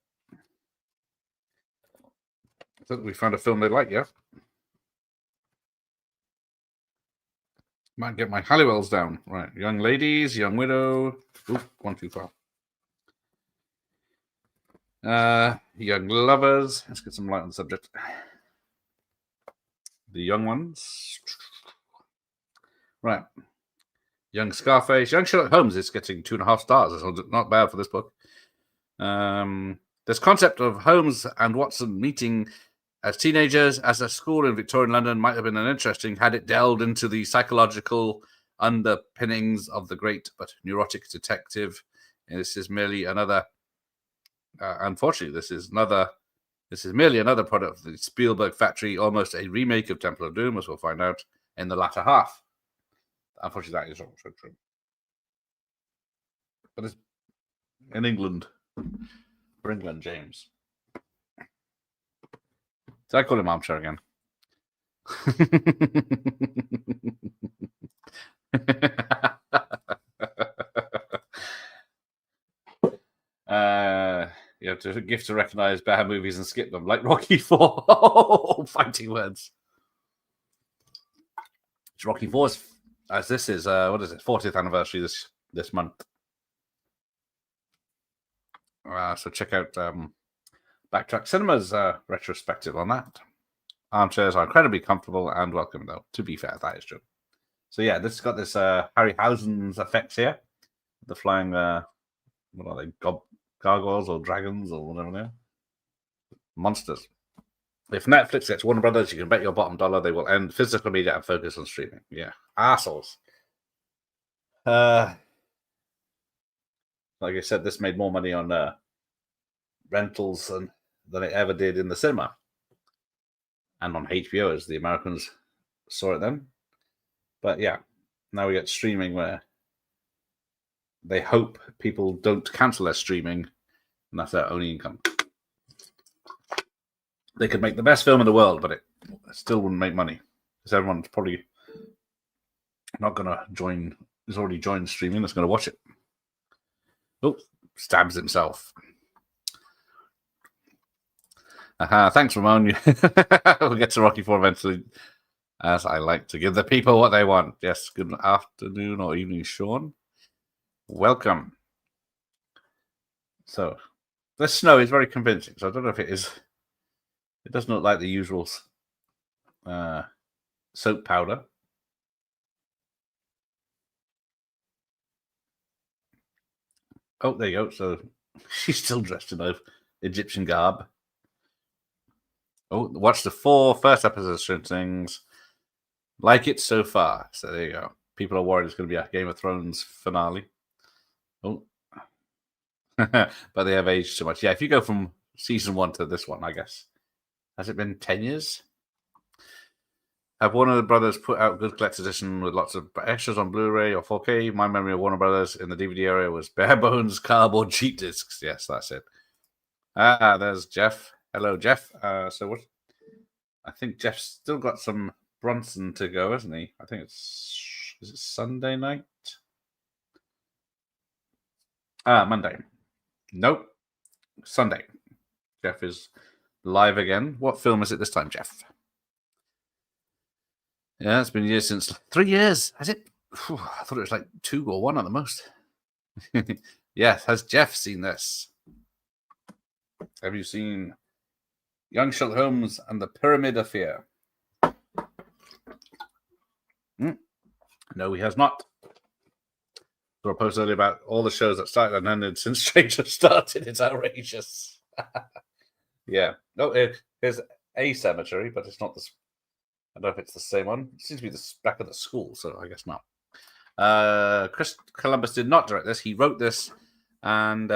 I think we found a film they like, yeah? Might get my Halliwells down. Right. Young Ladies, Young Widow. Oop, one too far. Young Lovers. Let's get some light on the subject. The Young Ones. Right. Young Scarface. Young Sherlock Holmes is getting 2.5 stars. That's not bad for this book. This concept of Holmes and Watson meeting as teenagers as a school in Victorian London might have been interesting had it delved into the psychological underpinnings of the great but neurotic detective. And this is merely another. Unfortunately, this is merely another product of the Spielberg factory, almost a remake of Temple of Doom, as we'll find out in the latter half. Unfortunately, that is also true. But it's in England. For England, James. Did I call him Armchair again? You have to gift to recognize bad movies and skip them, like Rocky IV. Fighting words. It's Rocky IV's, as this is, 40th anniversary this month. So check out Backtrack Cinema's retrospective on that. Armchairs are incredibly comfortable and welcome, though. To be fair, that is true. So yeah, this has got this Harryhausen's effects here. The flying, what are they, gargoyles or dragons or whatever they are. Monsters. If Netflix gets Warner Brothers, you can bet your bottom dollar they will end physical media and focus on streaming. Yeah, assholes. Like I said, this made more money on rentals than it ever did in the cinema. And on HBO, as the Americans saw it then. But yeah, now we get streaming where they hope people don't cancel their streaming, and that's their only income. They could make the best film in the world, but it still wouldn't make money. Because everyone's probably not going to join, has already joined streaming, that's going to watch it. Oh, stabs himself. Thanks, Ramon. We'll get to Rocky IV eventually, as I like to give the people what they want. Yes, good afternoon or evening, Sean. Welcome. So, the snow is very convincing, so I don't know if it is. It doesn't look like the usual soap powder. Oh, there you go. So, she's still dressed in an Egyptian garb. Oh, watch the 4 first episodes of Things. Like it so far. So there you go. People are worried it's going to be a Game of Thrones finale. Oh. But they have aged so much. Yeah, if you go from season 1 to this one, I guess. Has it been 10 years? Have Warner Brothers put out good collector's edition with lots of extras on Blu-ray or 4K? My memory of Warner Brothers in the DVD area was bare bones cardboard cheap discs. Yes, that's it. There's Jeff. Hello, Jeff. So what? I think Jeff's still got some Bronson to go, hasn't he? I think is it Sunday night? Monday. Nope. Sunday. Jeff is live again. What film is it this time, Jeff? Yeah, it's been years since 3 years. Has it? I thought it was like 2 or 1 at the most. Yes, has Jeff seen this? Have you seen Young Sherlock Holmes and the Pyramid of Fear? No, he has not. So I posted earlier about all the shows that started and ended since Stranger started. It's outrageous. Yeah. No, here's a cemetery, but it's not this. I don't know if it's the same one. It seems to be the back of the school, so I guess not. Chris Columbus did not direct this. He wrote this, and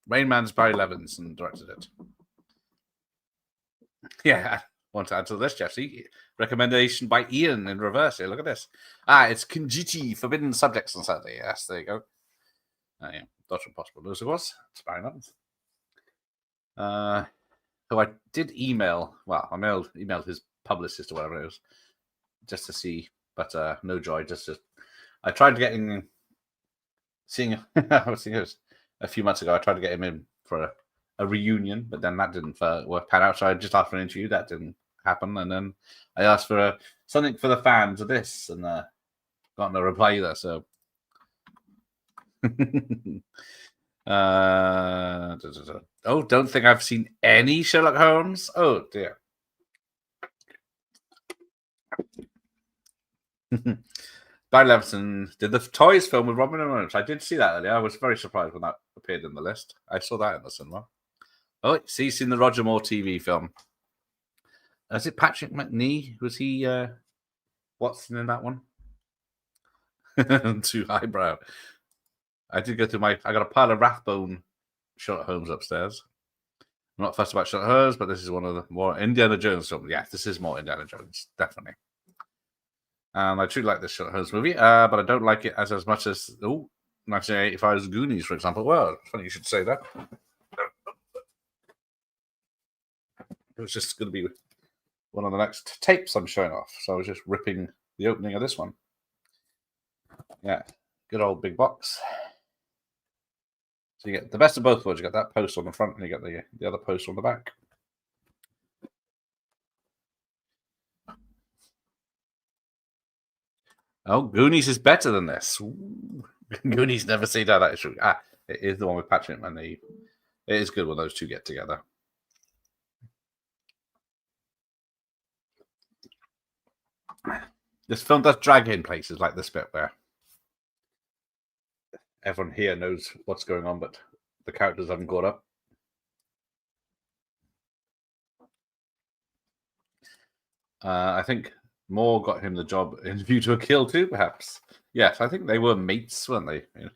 Rain Man's Barry Levinson directed it. Yeah, I want to add to this, Jeff. See, recommendation by Ian in reverse here. Look at this. It's Kinjiti, Forbidden Subjects on Saturday. Yes, there you go. Yeah, Dr. Impossible News, of course. It's Barry Levinson. So I did email, well, I emailed his publicist or whatever it was, just to see, but no joy. I tried to get him, I was seeing it a few months ago. I tried to get him in for a reunion, but then that didn't pan out. So I just asked for an interview. That didn't happen, and then I asked for something for the fans of this, and got no reply either. So. Don't think I've seen any Sherlock Holmes. Oh dear. Barry Levinson did the Toys film with Robin Williams. I did see that earlier. I was very surprised when that appeared in the list. I saw that in the cinema. Oh, see, seen the Roger Moore TV film. Is it Patrick McNee? Was he Watson in that one? Too highbrow. I did go through I got a pile of Rathbone Sherlock Holmes upstairs. I'm not fussed about Sherlock Holmes, but this is one of the more Indiana Jones films. Yeah, this is more Indiana Jones, definitely. I truly like this Sherlock Holmes movie, but I don't like it as much as 1985's Goonies, for example. Well, it's funny you should say that. It was just going to be one of the next tapes I'm showing off, so I was just ripping the opening of this one. Yeah, good old big box. So you get the best of both worlds. You got that poster on the front, and you got the other poster on the back. Oh, Goonies is better than this. Ooh. Goonies never say that. That is true. It is the one with Patrick McNee. It is good when those two get together. This film does drag in places like this bit where everyone here knows what's going on, but the characters haven't caught up. I think Moore got him the job in View to a Kill too, perhaps. Yes, I think they were mates, weren't they? Yeah.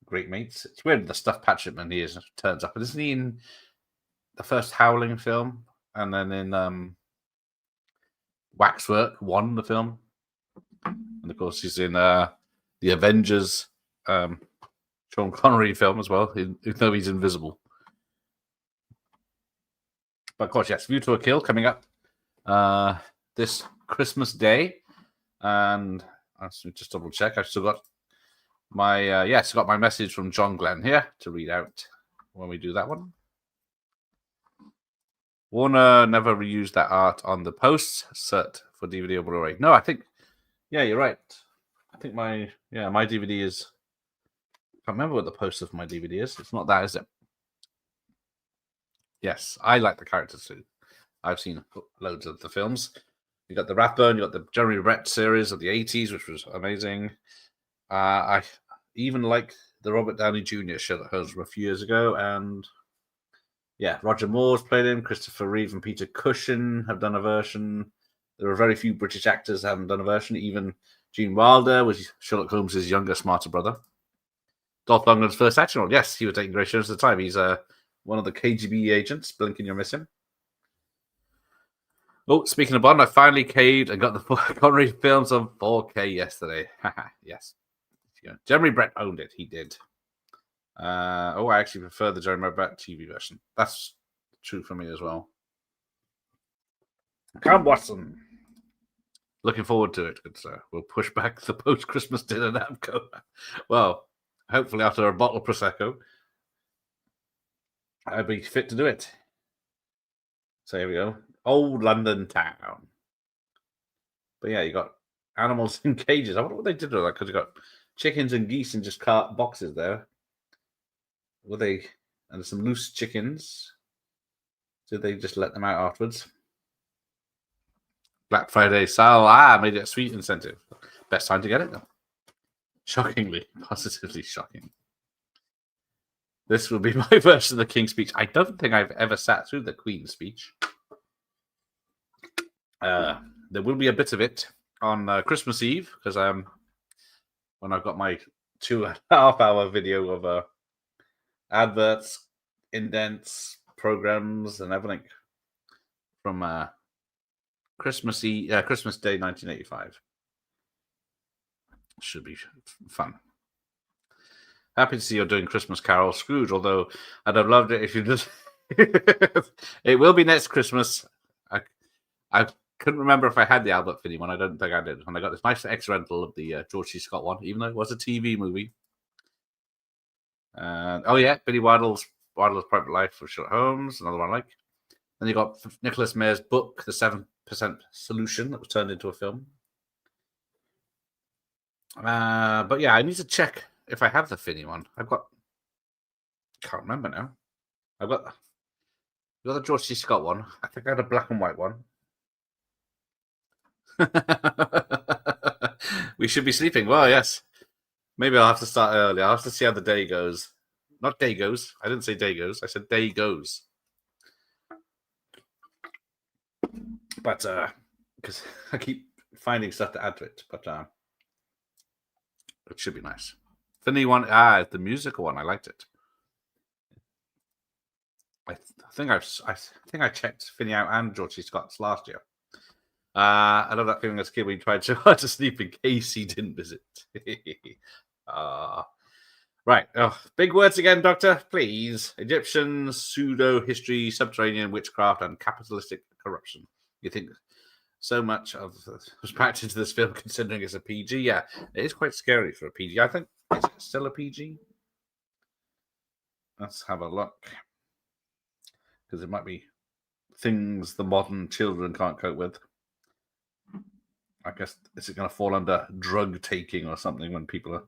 Great mates. It's weird the stuff Patrick McNee turns up. Isn't he in the first Howling film? And then in Waxwork 1, the film. And of course, he's in the Avengers Sean Connery film as well, even though he's invisible. But of course, yes, View to a Kill coming up this Christmas Day. And I'll just double check. I've still got my message from John Glenn here to read out when we do that one. Warner never reused that art on the post set for DVD or Blu-ray. No, I think, yeah, you're right. I think my DVD is. I can't remember what the poster for my DVD is. It's not that, is it? Yes, I like the characters too. I've seen loads of the films. You got the Rathbone, you got the Jeremy Brett series of the 80s, which was amazing. I even like the Robert Downey Jr. Sherlock Holmes from a few years ago, and yeah, Roger Moore's played him. Christopher Reeve and Peter Cushing have done a version. There are very few British actors that haven't done a version. Even Gene Wilder was Sherlock Holmes' younger, smarter brother. Dolph Lundgren's first action role. Yes, he was taking great shows at the time. He's one of the KGB agents. Blinking, you're missing. Oh, speaking of Bond, I finally caved and got the Connery films on 4K yesterday. Yes. Jeremy Brett owned it. He did. I actually prefer the Jeremy Brett TV version. That's true for me as well. Come, Watson. Looking forward to it. We'll push back the post-Christmas dinner Namco. Well, hopefully after a bottle of Prosecco, I'll be fit to do it. So here we go. Old London town. But yeah, you got animals in cages. I wonder what they did with that, because you got chickens and geese in just cart boxes there. Were they, and some loose chickens? Did they just let them out afterwards? Black Friday sale. Made it a sweet incentive. Best time to get it, though. Shockingly, positively shocking. This will be my version of the King's Speech. I don't think I've ever sat through the Queen's Speech. There will be a bit of it on Christmas Eve, because when I've got my 2.5-hour video of adverts, indents, programs, and everything from Christmas Day 1985. Should be fun. Happy to see you're doing Christmas Carol Scrooge, although I'd have loved it if you did. It will be next Christmas. I couldn't remember if I had the Albert Finney one. I don't think I did. And I got this nice X rental of the George C. Scott one, even though it was a TV movie. Oh yeah, Billy Waddle's Private Life of Sherlock Holmes, another one I like. Then you got Nicholas Mayer's book, The 7% Solution, that was turned into a film. But yeah, I need to check if I have the Finney one. Can't remember now. I've got the George C. Scott one. I think I had a black and white one. We should be sleeping. Well, yes. Maybe I'll have to start early. I'll have to see how the day goes. Not day goes. I didn't say day goes. I said day goes. But because I keep finding stuff to add to it. But it should be nice. Finney one, the musical one. I liked it. I think I checked Finney out and George C. Scott's last year. I love that feeling as a kid when he tried so hard to sleep in case he didn't visit. Right. Oh, big words again, Doctor. Please. Egyptians, pseudo-history, subterranean witchcraft, and capitalistic corruption. You think so much of was packed into this film, considering it's a PG? Yeah, it is quite scary for a PG. I think it's still a PG. Let's have a look. Because it might be things the modern children can't cope with. I guess, is it going to fall under drug taking or something when people are,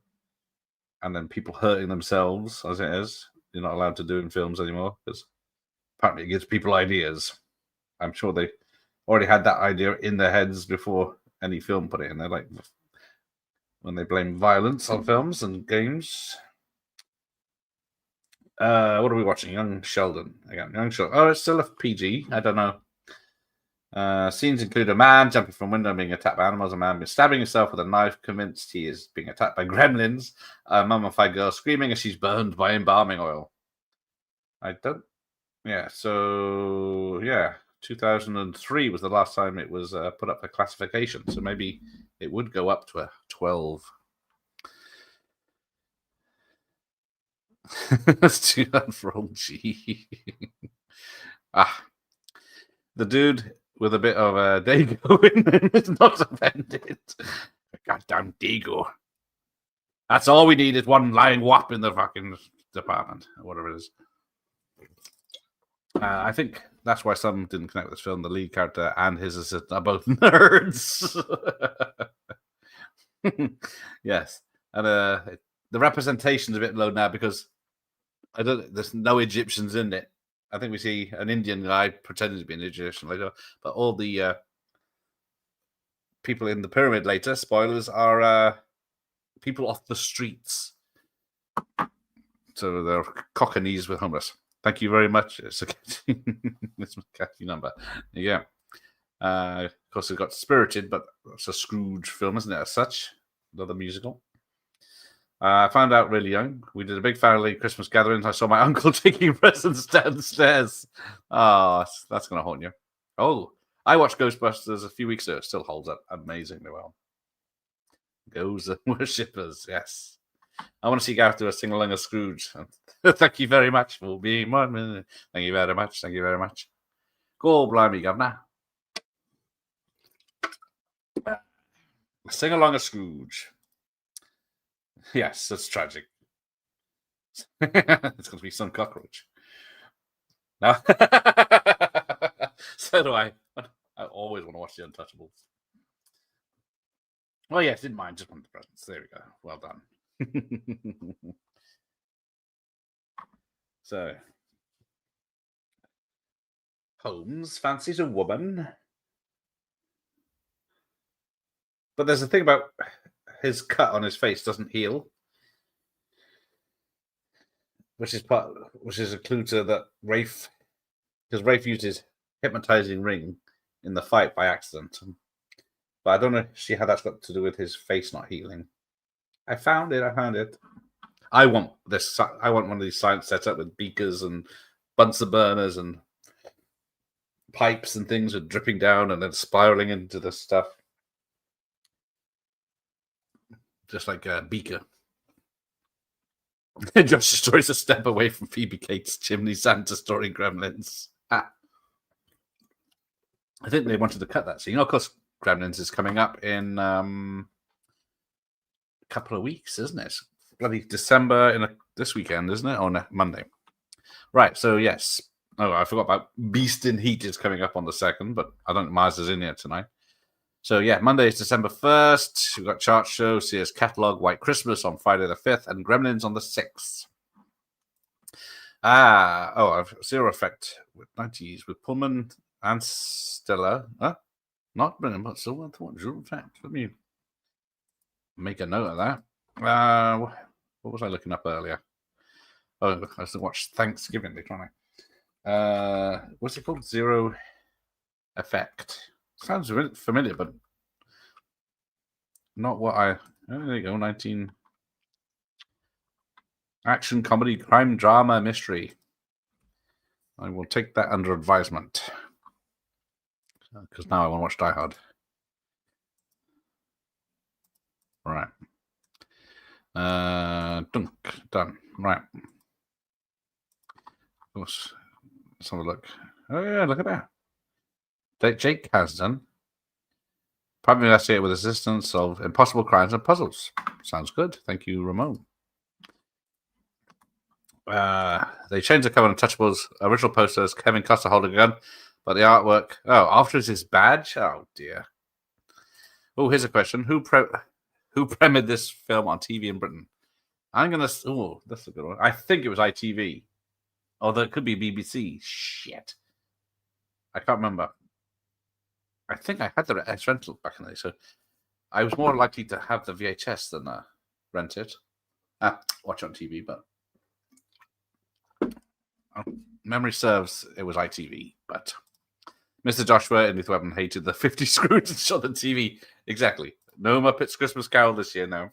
and then people hurting themselves as it is? You're not allowed to do in films anymore because apparently it gives people ideas. I'm sure they already had that idea in their heads before any film put it in there, like when they blame violence on films and games. What are we watching? Young Sheldon. Again, Young Sheldon. Oh, it's still a PG. I don't know. Scenes include a man jumping from a window and being attacked by animals, a man stabbing himself with a knife, convinced he is being attacked by gremlins, a mummified girl screaming as she's burned by embalming oil. So 2003 was the last time it was put up for classification, so maybe it would go up to a 12. That's too bad for old G. The dude with a bit of Dago in him is not offended. Goddamn Dago. That's all we need is one lying whop in the fucking department, or whatever it is. I think that's why some didn't connect with this film. The lead character and his assistant are both nerds. Yes. And the representation's a bit low now because there's no Egyptians in it. I think we see an Indian guy pretending to be an Egyptian later, but all the people in the pyramid later, spoilers, are people off the streets. So they're Cockneys with homeless. Thank you very much. It's a catchy number. Yeah. Of course, we've got Spirited, but it's a Scrooge film, isn't it, as such? Another musical. I found out really young. We did a big family Christmas gathering. I saw my uncle taking presents downstairs. Oh, that's going to haunt you. Oh, I watched Ghostbusters a few weeks ago. It still holds up amazingly well. Ghosts and worshippers, yes. I want to see Gareth do a sing-along of Scrooge. Thank you very much for being my man. Thank you very much. Thank you very much. Go, blimey, governor. Sing-along of Scrooge. Yes, that's tragic. It's going to be some cockroach. No. So do I. I always want to watch The Untouchables. Well, yes, didn't mind. Just wanted the presents. There we go. Well done. So, Holmes fancies a woman. But there's a thing about his cut on his face doesn't heal. Which is a clue to that Rafe, because Rafe used his hypnotizing ring in the fight by accident. But I don't know how that's got to do with his face not healing. I found it. I want this. I want one of these signs set up with beakers and Bunsen burners and pipes and things are dripping down and then spiraling into the stuff. Just like a beaker. Josh destroys a step away from Phoebe Cates' chimney Santa storing gremlins. I think they wanted to cut that scene. Of course, Gremlins is coming up in a couple of weeks, isn't it? Bloody December this weekend, isn't it? Or Monday. Right, so yes. Oh, I forgot about Beast in Heat is coming up on the 2nd, but I don't think Mars is in here tonight. So yeah, Monday is December 1st. We've got Chart Show, Sears Catalog, White Christmas on Friday the 5th, and Gremlins on the 6th. I've Zero Effect with 90s with Pullman and Stella. Not Brennan, but Zero Effect. Let me make a note of that. What was I looking up earlier? Oh, I was to watch Thanksgiving later on. What's it called? Zero Effect. Sounds familiar, but not what I. Oh, there you go. 19 action, comedy, crime, drama, mystery. I will take that under advisement because now I want to watch Die Hard. Right. Done. Right. Let's have a look. Oh yeah, look at that. Jake Kasdan. Private investigator with assistance of impossible crimes and puzzles. Sounds good. Thank you, Ramon. They changed the cover on Untouchables. Original posters, Kevin Costner holding a gun, but the artwork. Oh, after his badge? Oh, dear. Oh, here's a question. Who premiered this film on TV in Britain? I'm going to... Oh, that's a good one. I think it was ITV. Although it could be BBC. Shit. I can't remember. I think I had the VHS rental back in the day, so I was more likely to have the VHS than rent it. Watch on TV, but memory serves, it was ITV. But Mr. Joshua in Lethal Weapon hated the 50 screws and shot the TV. Exactly. No Muppets Christmas Carol this year, no.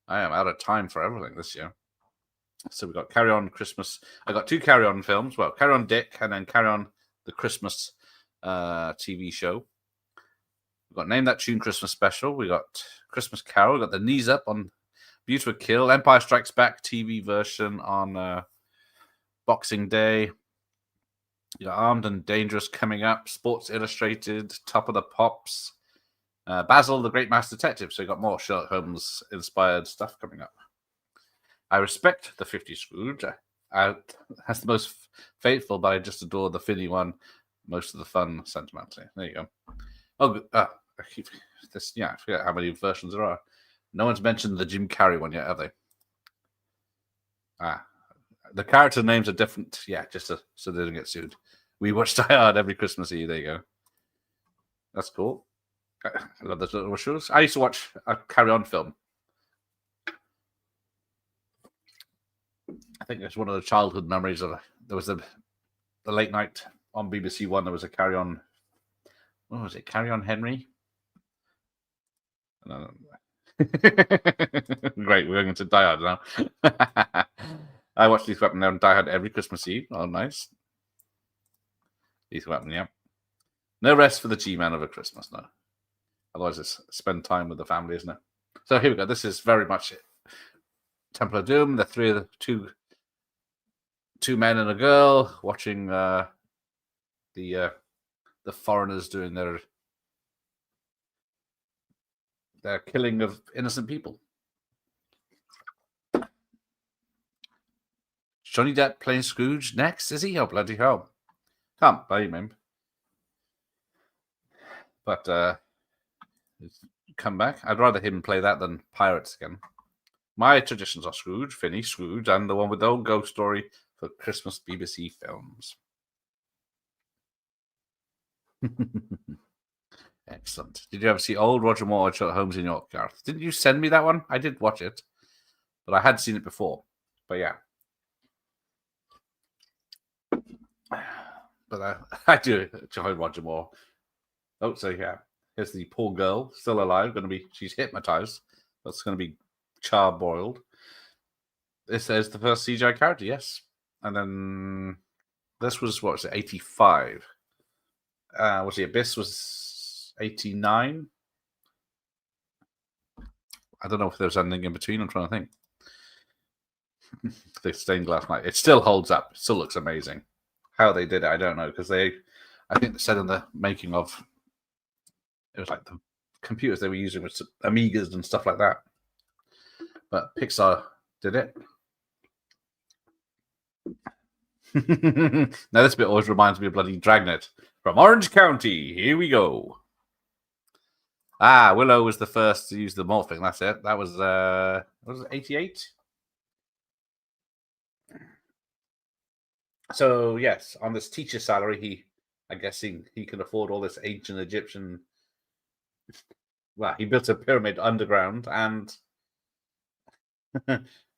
I am out of time for everything this year. So we've got Carry On Christmas. I got 2 Carry On films. Well, Carry On Dick and then Carry On the Christmas TV show. We've got Name That Tune Christmas Special. We got Christmas Carol. We got The Knees Up on Beautiful Kill. Empire Strikes Back TV version on Boxing Day. You got Armed and Dangerous coming up. Sports Illustrated. Top of the Pops. Basil the Great Master Detective. So you got more Sherlock Holmes inspired stuff coming up. I respect the 50 Scrooge. That's the most faithful, but I just adore the Finney one. Most of the fun sentimentally. There you go. Oh, I forget how many versions there are. No one's mentioned the Jim Carrey one yet, have they? The character names are different. Yeah, just so they don't get sued. We watch Die Hard every Christmas Eve. There you go. That's cool. I love those little shows. I used to watch a Carry On film. I think it's one of the childhood memories of there was the late night on BBC One. There was a Carry On. What was it? Carry On Henry. Great, we're going to Die Hard now. I watched Lethal Weapon and Die Hard every Christmas Eve. Oh, nice. Lethal Weapon, yeah. No rest for the G-Man over Christmas, no. Otherwise, it's spend time with the family, isn't it? So here we go. This is very much it. Temple of Doom. The two men and a girl watching the foreigners doing their killing of innocent people. Johnny Depp playing Scrooge next, is he? Oh, bloody hell. Can't blame him. But come back. I'd rather him play that than Pirates again. My traditions are Scrooge, Finny, Scrooge, and the one with the old ghost story for Christmas BBC films. Excellent. Did you ever see old Roger Moore or Sherlock Holmes in York, Gareth? Didn't you send me that one? I did watch it, but I had seen it before. But yeah. But I do enjoy Roger Moore. Oh, so yeah. Here's the poor girl, still alive. She's hypnotized. That's going to be charboiled. This is the first CGI character, yes. And then this was, 85? Was the Abyss was 89? I don't know if there was anything in between. I'm trying to think. The stained glass night. It still holds up. It still looks amazing. How they did it, I don't know, because I think they said in the making of, it was like the computers they were using with Amigas and stuff like that. But Pixar did it. Now this bit always reminds me of bloody Dragnet from Orange County. Here we go. Willow was the first to use the morphing. That's it. That was it 88? So yes, on this teacher salary, I'm guessing he can afford all this ancient Egyptian. Well, he built a pyramid underground and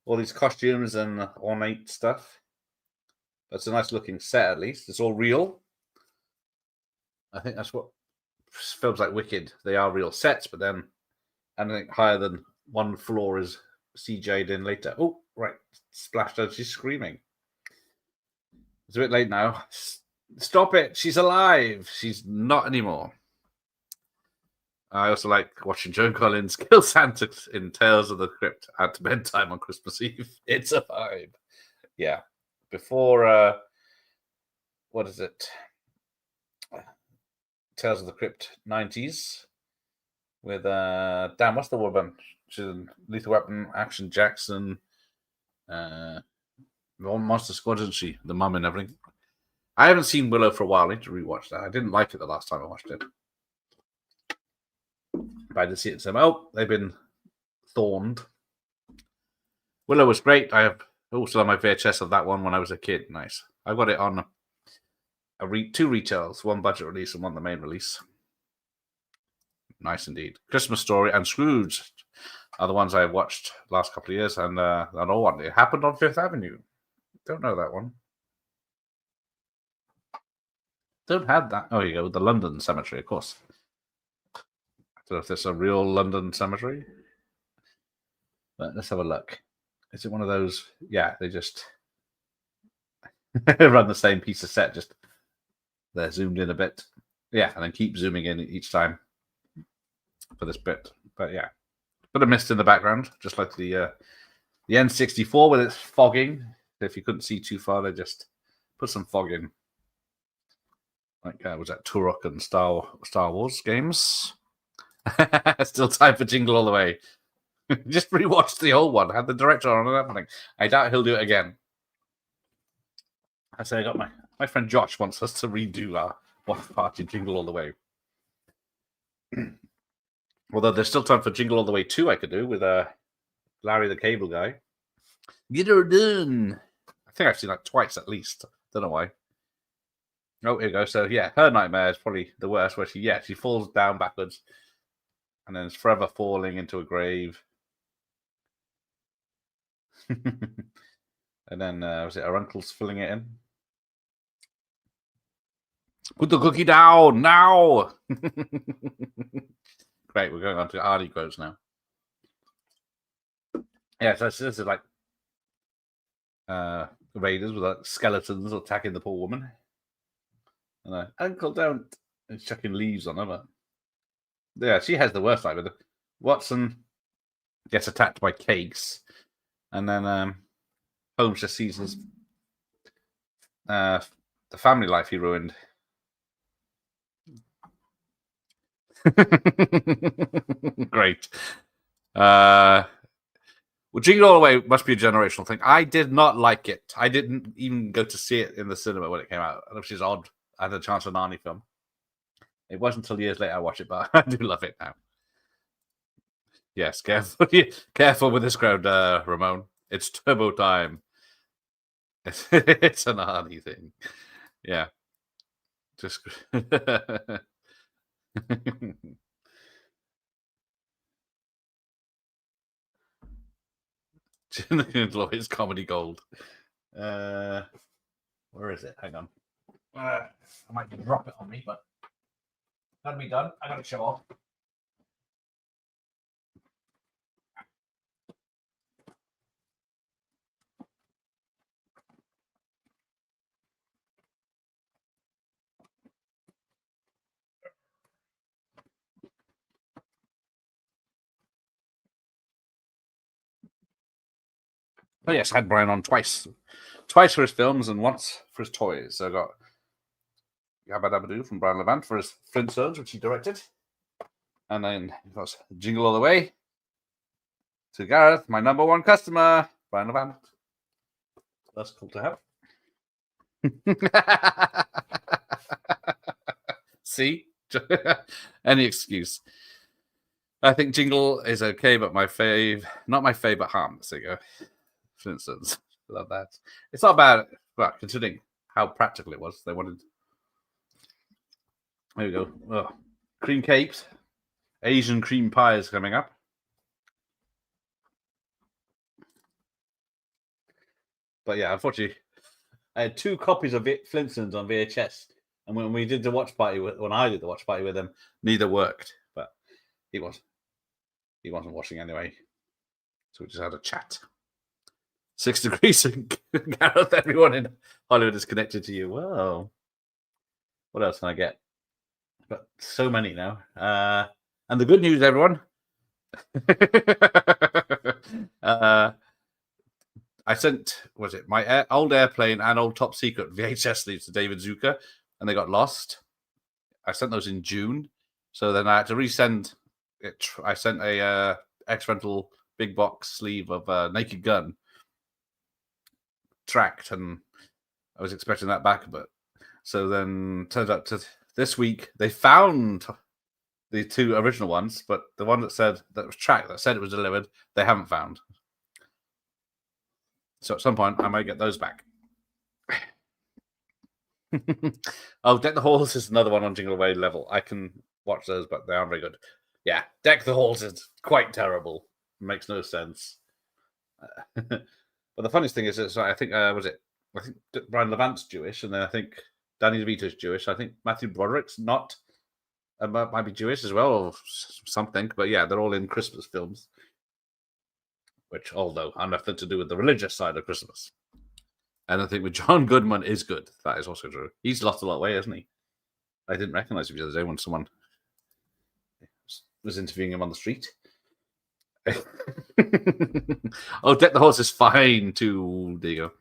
all these costumes and ornate stuff. That's a nice looking set, at least. It's all real. I think that's what films like Wicked, they are real sets, but then anything higher than one floor is CGI'd in later. Oh, right. Splashed out. She's screaming. It's a bit late now. Stop it. She's alive. She's not anymore. I also like watching Joan Collins kill Santa in Tales of the Crypt at bedtime on Christmas Eve. It's a vibe. Yeah. Before, what is it? Tales of the Crypt 90s with, damn, what's the woman? She's in Lethal Weapon, Action Jackson, Monster Squad, isn't she? The mum and everything. I haven't seen Willow for a while. I need to rewatch that. I didn't like it the last time I watched it. But I did see it. So, they've been thorned. Willow was great. I have also on my VHS of that one when I was a kid. Nice. I got it on two retails, one budget release and one the main release. Nice indeed. Christmas Story and Scrooge are the ones I've watched the last couple of years, and another one. It happened on Fifth Avenue. Don't know that one. Don't have that. Oh, you go. The London Cemetery, of course. I don't know if there's a real London cemetery. But let's have a look. Is it one of those? Yeah, they just run the same piece of set, just they're zoomed in a bit. Yeah, and then keep zooming in each time for this bit. But yeah, bit of mist in the background, just like the N64 with its fogging. If you couldn't see too far, they just put some fog in. Like, was that Turok and Star Wars games? Still time for Jingle All the Way. Just rewatched the old one. Had the director on and everything. I doubt he'll do it again. I say I got my friend Josh wants us to redo our Watch Party Jingle All the Way. Although there's still time for Jingle All the Way 2 I could do with Larry the Cable Guy. Get her done. I think I've seen that twice at least. Don't know why. Oh, here we go. So yeah, her nightmare is probably the worst, where she falls down backwards and then is forever falling into a grave. And then was it her uncle's filling it in? Put the cookie down now. Great, we're going on to Arnie quotes now. Yeah, so this is like raiders with like skeletons attacking the poor woman. And Uncle, don't. And chucking leaves on her. But yeah, she has the worst nightmare. Watson gets attacked by cakes, and then Holmes just sees his the family life he ruined. Great. Well, Jingle All the Way must be a generational thing. I did not like it. I didn't even go to see it in the cinema when it came out, which is odd. I had a chance for an Arnie film. It wasn't until years later I watched it, but I do love it now. Yes, careful, careful with this crowd, Ramon. It's turbo time. It's an hardy thing. Yeah. Just Lloyd's comedy gold. Where is it? Hang on. I might drop it on me, but that'll be done. I gotta show off. Oh yes, I had Brian on twice for his films and once for his toys. So I got Yabba Dabba Doo from Brian Levant for his Flintstones, which he directed, and then of course Jingle All the Way to Gareth, my number one customer, Brian Levant. That's cool to have. See, any excuse. I think Jingle is okay, but not my fave, but Harmless. There you go. Flintstones. Love that. It's not bad, but considering how practical it was, they wanted. There we go. Oh. Cream cakes, Asian cream pies coming up. But yeah, unfortunately, I had 2 copies of Flintstones on VHS, and when we did the watch party, when I did the watch party with them, neither worked. But he wasn't watching anyway, so we just had a chat. 6 degrees, Gareth. Everyone in Hollywood is connected to you. Wow. What else can I get? Got so many now. And the good news, everyone. I sent, my old Airplane and old Top Secret VHS leads to David Zucker, and they got lost. I sent those in June, so then I had to resend it. I sent a X-Rental big box sleeve of Naked Gun tracked, and I was expecting that back, but so then turns out to this week they found the 2 original ones, but the one that was tracked, that said it was delivered, they haven't found. So at some point I might get those back. Oh, Deck the Halls is another one on Jingle Away level. I can watch those, but they aren't very good. Yeah, Deck the Halls is quite terrible. It makes no sense. But the funniest thing is, I think I think Brian Levant's Jewish, and then I think Danny DeVito's Jewish. I think Matthew Broderick's not. Might be Jewish as well, or something. But yeah, they're all in Christmas films, which, although are nothing to do with the religious side of Christmas. And I think with John Goodman is good. That is also true. He's lost a lot of weight, hasn't he? I didn't recognize him the other day when someone was interviewing him on the street. Oh, Deck the Horse is fine too. There you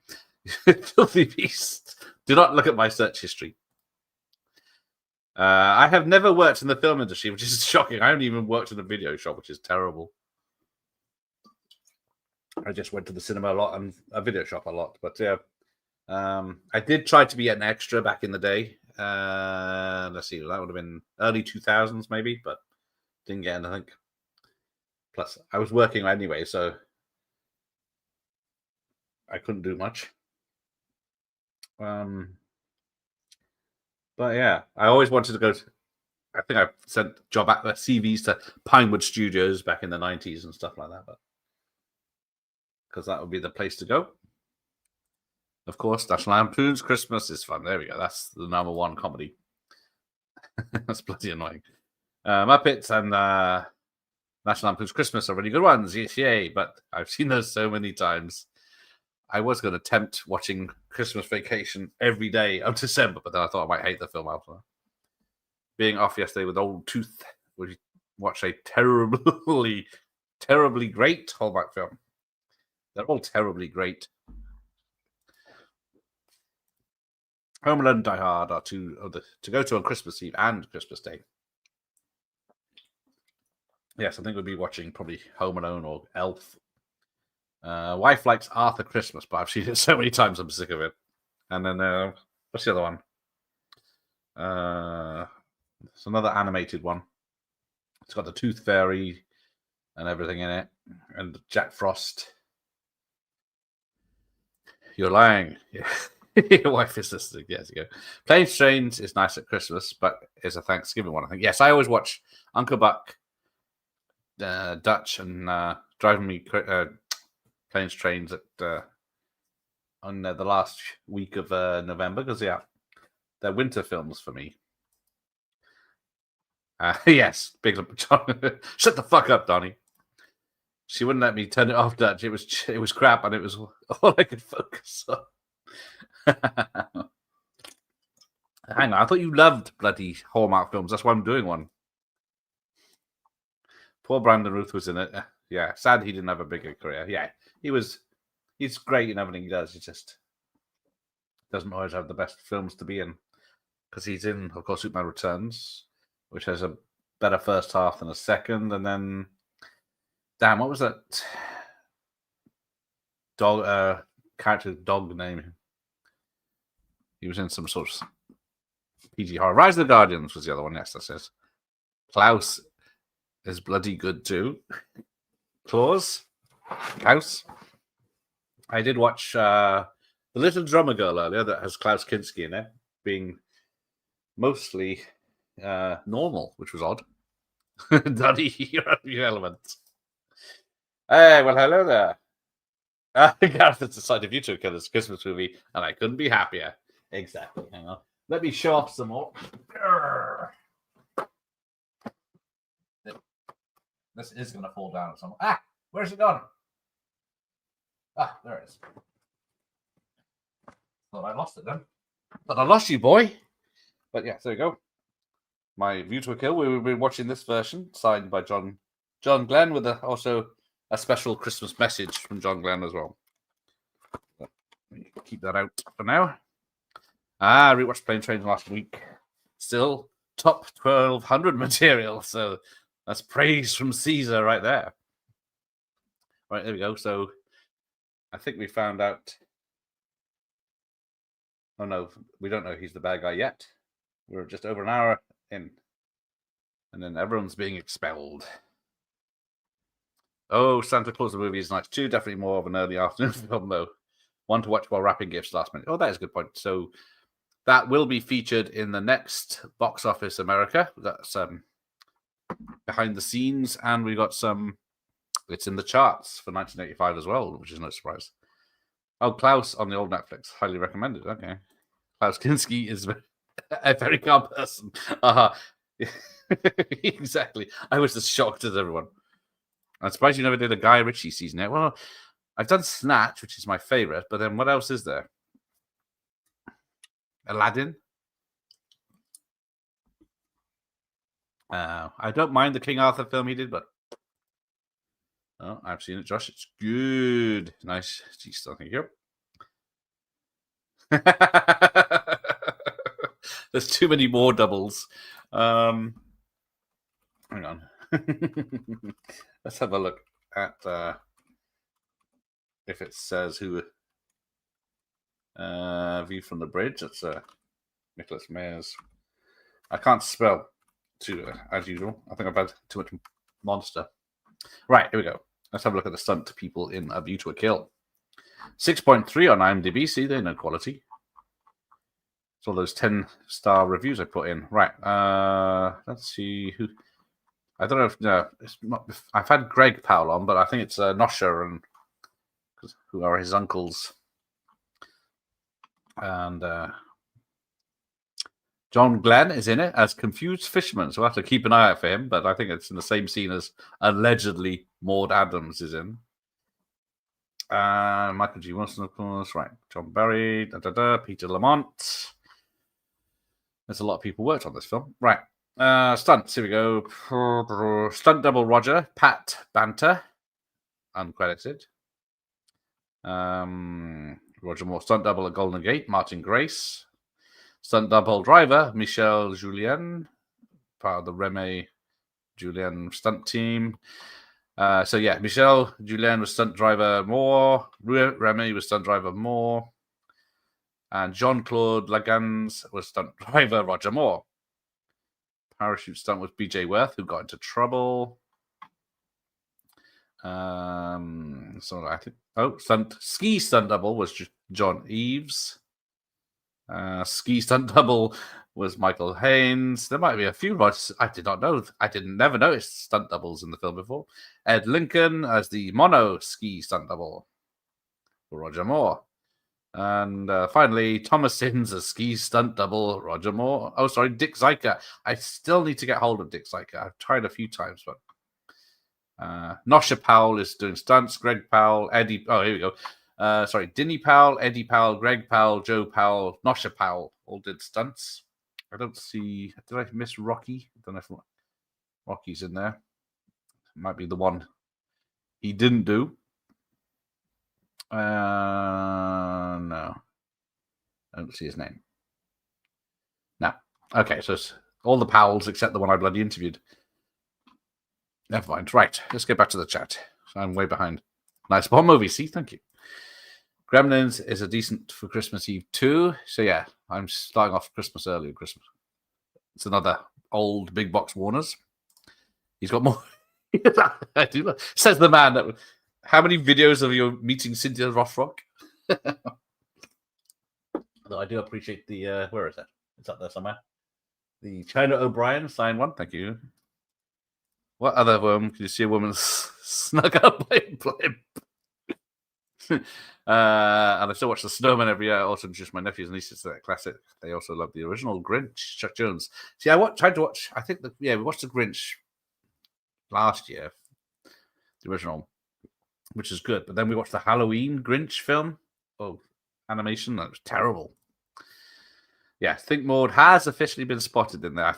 go. Filthy Beast. Do not look at my search history. I have never worked in the film industry, which is shocking. I haven't even worked in a video shop, which is terrible. I just went to the cinema a lot and a video shop a lot. But yeah, I did try to be an extra back in the day. Let's see, that would have been early 2000s maybe, but didn't get anything. Plus, I was working anyway, so I couldn't do much. But yeah, I always wanted to go to, I think I sent job CVs to Pinewood Studios back in the 90s and stuff like that, but because that would be the place to go. Of course, National Lampoon's Christmas is fun. There we go. That's the number 1 comedy. That's bloody annoying. Muppets and National Lampoon's Christmas are really good ones. Yes, yay. But I've seen those so many times. I was going to attempt watching Christmas Vacation every day of December, but then I thought I might hate the film after that. Being off yesterday with Old Tooth, we watched a terribly, terribly great Hallmark film. They're all terribly great. Home Alone and Die Hard are two of the to go to on Christmas Eve and Christmas Day. Yes, I think we'll be watching probably Home Alone or Elf. Wife likes Arthur Christmas, but I've seen it so many times I'm sick of it. And then what's the other one? It's another animated one. It's got the Tooth Fairy and everything in it, and Jack Frost. You're lying. Yeah. Your wife is listening. Yes, you go. Planes, Trains is nice at Christmas, but it's a Thanksgiving one, I think. Yes, I always watch Uncle Buck, Dutch, and Driving Me Planes, Trains at on the last week of November, because they're winter films for me. Yes, Big John. Shut the fuck up, Donnie. She wouldn't let me turn it off, Dutch. It was crap, and it was all I could focus on. Hang on, I thought you loved bloody Hallmark films. That's why I'm doing one. Poor Brandon Ruth was in it. Yeah, sad he didn't have a bigger career. Yeah, he's great in everything he does. He just doesn't always have the best films to be in. Because he's in, of course, Superman Returns, which has a better first half than a second, and then damn, what was that character dog name? He was in some sort of PG horror. Rise of the Guardians was the other one. Yes, that's it. Klaus is bloody good too. Klaus. I did watch The Little Drummer Girl earlier that has Klaus Kinski in it, being mostly normal, which was odd. Daddy, you're out of your element. Hey, well, hello there. Gareth has decided you to kill this Christmas movie, and I couldn't be happier. Exactly. Hang on. Let me show off some more. This is going to fall down somewhere. Ah, where's it gone? Ah, there it is. Thought I lost it then. But I lost you, boy. But yeah, there you go. My View to a Kill. We've been watching this version, signed by John Glenn, with also a special Christmas message from John Glenn as well. Keep that out for now. I rewatched Plane Trains last week. Still top 1200 material, so that's praise from Caesar right there. Right, there we go. So I think we found out. Oh no, we don't know he's the bad guy yet. We're just over an hour in. And then everyone's being expelled. Oh, Santa Claus the movie is nice too. Definitely more of an early afternoon film, though. One to watch while wrapping gifts last minute. Oh, that is a good point. So that will be featured in the next Box Office America. That's behind the scenes. And we got some... It's in the charts for 1985 as well, which is no surprise. Oh, Klaus on the old Netflix. Highly recommended. Okay. Klaus Kinski is a very calm person. Exactly. I was as shocked as everyone. I'm surprised you never did a Guy Ritchie season yet. Well, I've done Snatch, which is my favorite, but then what else is there? Aladdin. I don't mind the King Arthur film he did, but I've seen it, Josh. It's good. Nice. Jeez, thank you. There's too many more doubles. Hang on. Let's have a look at if it says who. View from the Bridge. That's Nicholas Mayers. I can't spell as usual. I think I've had too much Monster. Right, here we go. Let's have a look at the stunt people in A View to a Kill. 6.3 on IMDb. See, they know quality. It's all those 10-star reviews I put in. Right. Let's see who. I don't know if it's not. I've had Greg Powell on, but I think it's Nosher and who are his uncles. And John Glenn is in it as confused fisherman, so we'll have to keep an eye out for him. But I think it's in the same scene as allegedly Maud Adams is in. Michael G. Wilson, of course. Right. John Barry, Peter Lamont. There's a lot of people worked on this film. Right. Stunts. Here we go. Stunt double Roger, Pat Banter, uncredited. Roger Moore. Stunt double at Golden Gate, Martin Grace. Stunt double driver, Michel Julien, part of the Remy Julien stunt team. So yeah, Michel Julien was stunt driver Moore. Remy was stunt driver Moore. And Jean-Claude Lagans was stunt driver Roger Moore. parachute stunt was B.J. Worth, who got into trouble. So I think ski stunt double was John Eves. Ski stunt double was Michael Haynes. There might be a few more. I did not know. Never noticed stunt doubles in the film before. Ed Lincoln as the mono ski stunt double for Roger Moore. And finally, Thomas Sims as ski stunt double, Roger Moore. Oh, sorry, Dick Zyka. I still need to get hold of Dick Zyka. I've tried a few times, but Nosha Powell is doing stunts. Greg Powell, Eddie. Oh, here we go. Dinny Powell, Eddie Powell, Greg Powell, Joe Powell, Nosha Powell all did stunts. I don't see. Did I miss Rocky? I don't know if Rocky's in there. Might be the one he didn't do. No. I don't see his name. No. Okay, so it's all the Powells except the one I bloody interviewed. Never mind. Right, let's get back to the chat. I'm way behind. Nice Bond movie. See, thank you. Gremlins is a decent for Christmas Eve too. So yeah, I'm starting off Christmas early with Christmas. It's another old big box Warner's. He's got more. I do. Says the man that. How many videos of you meeting Cynthia Rothrock? Though I do appreciate the. Where is it? It's up there somewhere. The China O'Brien signed one. Thank you. What other can you see a woman snug up by a blimp? And I still watch The Snowman every year. I also introduce my nephews and nieces to that classic. They also love the original Grinch, Chuck Jones. See, I tried to watch. I think we watched the Grinch last year, the original, which is good. But then we watched the Halloween Grinch film. Oh, animation that was terrible. Yeah, Think Mode has officially been spotted in there.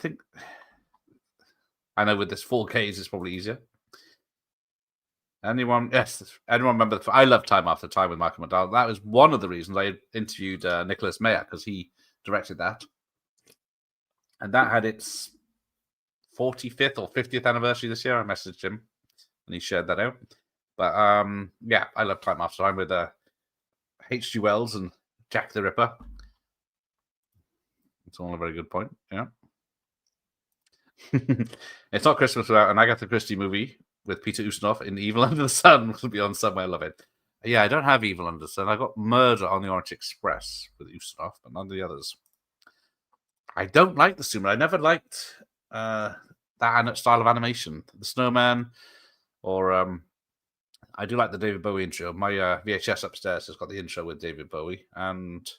I know with this 4Ks, it's probably easier. Anyone remember? I love Time After Time with Michael McDowell. That was one of the reasons I interviewed Nicholas Meyer, because he directed that. And that had its 45th or 50th anniversary this year. I messaged him and he shared that out. But yeah, I love Time After Time with H.G. Wells and Jack the Ripper. It's all a very good point. Yeah. It's not Christmas without an Agatha Christie movie with Peter Ustinov in Evil Under the Sun. Will be on somewhere. I love it. Yeah, I don't have Evil Under the Sun. I got Murder on the Orient Express with Ustinov, but none of the others. I don't like the Snowman. I never liked that style of animation. The Snowman, or I do like the David Bowie intro. My VHS upstairs has got the intro with David Bowie, and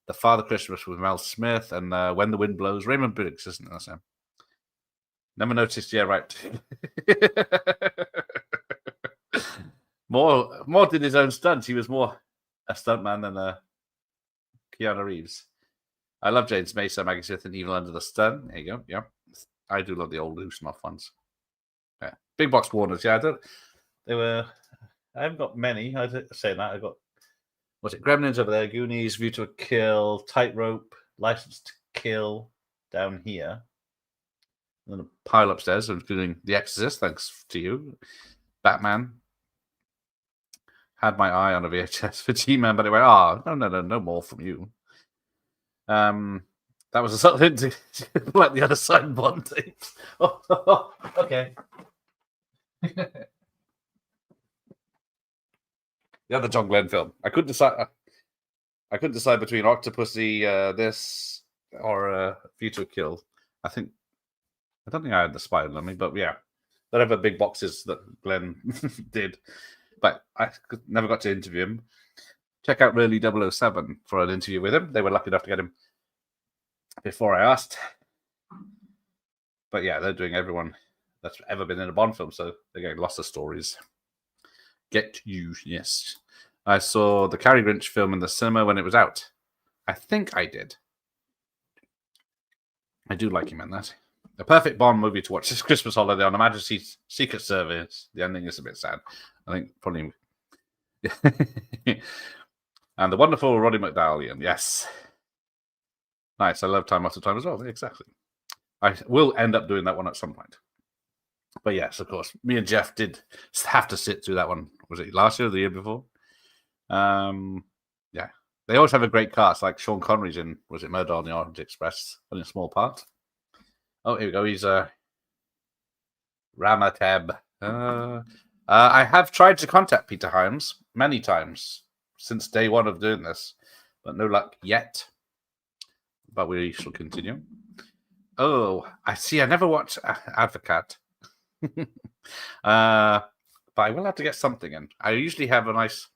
The Father Christmas with Mel Smith, and When the Wind Blows, Raymond Briggs, isn't it? That's him. Never noticed. Yeah, right. More did his own stunts. He was more a stuntman than Keanu Reeves. I love James Mason, Maggie Smith, and Evil Under the Sun. There you go. Yeah, I do love the old Ustinov ones. Yeah, big box Warners. Yeah, I haven't got many. I say that I got. What's it? Gremlins over there. Goonies, View to a Kill, Tightrope, License to Kill down here. And a pile upstairs, including The Exorcist, thanks to you. Batman. Had my eye on a VHS for G-Man, but it went, no more from you. That was a sort of hint to like the other side Bond tapes. Okay. The other John Glenn film. I couldn't decide between Octopussy, this, or View to a Kill. I don't think I had the Spider on me, but yeah, whatever big boxes that Glenn did. But I never got to interview him. Check out Really 007 for an interview with him. They were lucky enough to get him before I asked. But yeah, they're doing everyone that's ever been in a Bond film, so they're getting lots of stories. Get you, yes. I saw the Cary Grinch film in the cinema when it was out. I think I did. I do like him in that. A perfect Bond movie to watch this Christmas holiday on Her Majesty's Secret Service. The ending is a bit sad. I think probably. And the wonderful Roddy McDowell. Yes. Nice. I love Time After Time as well. Exactly. I will end up doing that one at some point. But yes, of course. Me and Jeff did have to sit through that one. Was it last year or the year before? Yeah. They always have a great cast. Like Sean Connery's in, was it Murder on the Orient Express? Only a small part. Oh, here we go. He's Ramatab. I have tried to contact Peter Holmes many times since day one of doing this, but no luck yet. But we shall continue. Oh, I see. I never watched Advocat. But I will have to get something in. I usually have a nice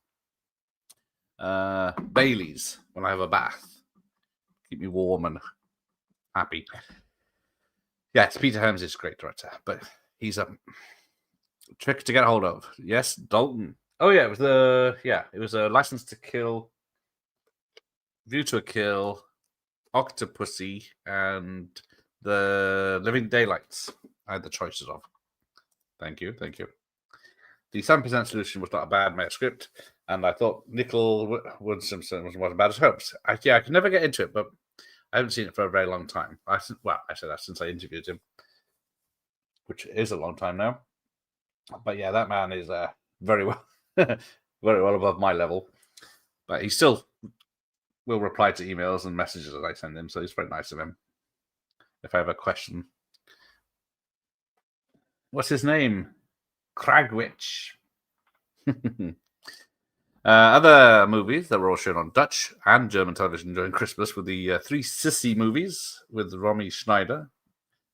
Bailey's when I have a bath. Keep me warm and happy. Yes, Peter Holmes is a great director, but he's a trick to get hold of. Yes, Dalton. Oh yeah, it was a License to Kill, View to a Kill, Octopussy, and The Living Daylights. I had the choices of. Thank you. The 7% Solution was not a bad meta script, and I thought Nickel Wood Simpson wasn't as bad as hopes. I could never get into it, but I haven't seen it for a very long time. I said that since I interviewed him, which is a long time now. But yeah, that man is very well, very well above my level. But he still will reply to emails and messages that I send him, so it's very nice of him. If I have a question, what's his name? Cragwitch. Other movies that were all shown on Dutch and German television during Christmas were the Three Sissy movies with Romy Schneider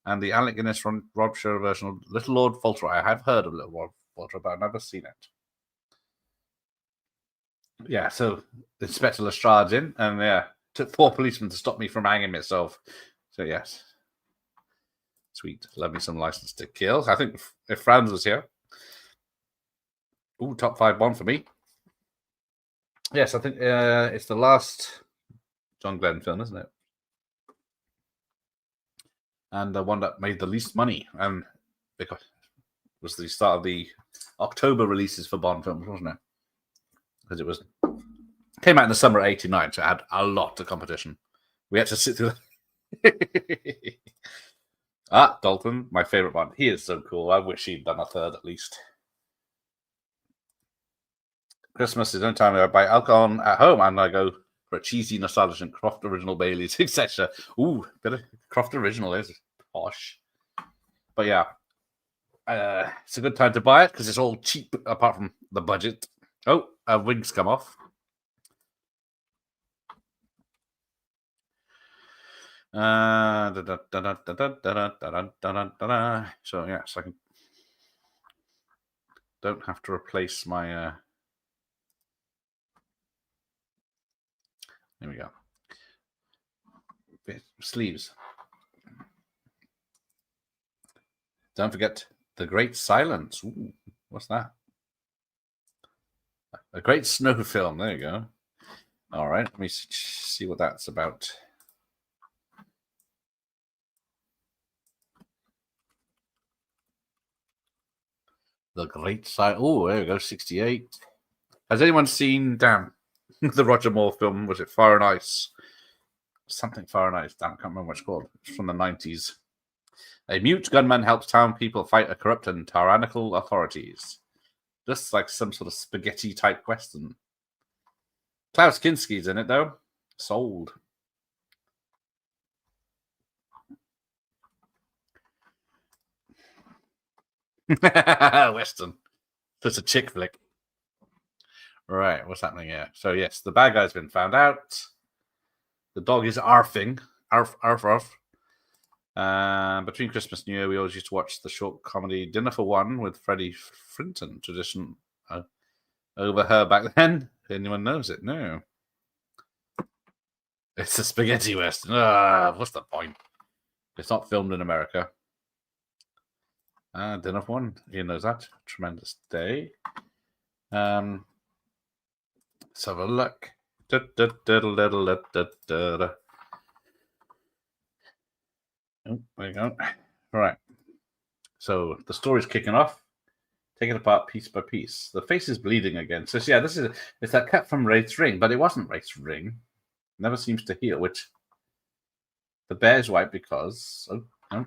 and the Alec Guinness Rob Sher version of Little Lord Fauntleroy. I have heard of Little Lord Fauntleroy, but I've never seen it. Yeah, so Inspector Lestrade's in, and took 4 policemen to stop me from hanging myself. So yes. Sweet. Love me some License to Kill. I think if Franz was here. Ooh, top 5 Bond for me. Yes, I think it's the last John Glenn film, isn't it? And the one that made the least money. And because it was the start of the October releases for Bond films, wasn't it? Because came out in the summer of '89, so it had a lot of competition. We had to sit through Dalton, my favorite one. He is so cool. I wish he'd done a third at least. Christmas is the only time I buy alcohol at home, and I go for a cheesy, nostalgic Croft Original Baileys, etc. Ooh, bit of Croft Original is posh. But yeah, it's a good time to buy it because it's all cheap apart from the budget. Oh, wings come off. So yes, I don't have to replace my. There we go. Sleeves. Don't forget The Great Silence. Ooh, what's that? A Great Snow Film. There you go. All right, let me see what that's about. The Great Silence. Oh, there we go. 68. Has anyone seen? Damn. The Roger Moore film, was it Fire and Ice? Something Fire and Ice. Damn, I can't remember what it's called. It's from the 90s. A mute gunman helps town people fight a corrupt and tyrannical authorities. Just like some sort of spaghetti-type western. Klaus Kinski's in it, though. Sold. Western. Just a chick flick. Right, what's happening here? So, yes, the bad guy's been found out. The dog is arfing. Arf, arf, arf. Between Christmas and New Year, we always used to watch the short comedy Dinner for One with Freddie Frinton. Tradition over her back then. Anyone knows it? No. It's a spaghetti western. What's the point? It's not filmed in America. Dinner for One. Ian knows that. Tremendous Day. Let's have a look. Oh, there you go. All right. So the story's kicking off. Take it apart piece by piece. The face is bleeding again. So yeah, it's that cut from Wraith's ring, but it wasn't Wraith's ring. Never seems to heal, which the bear's white because how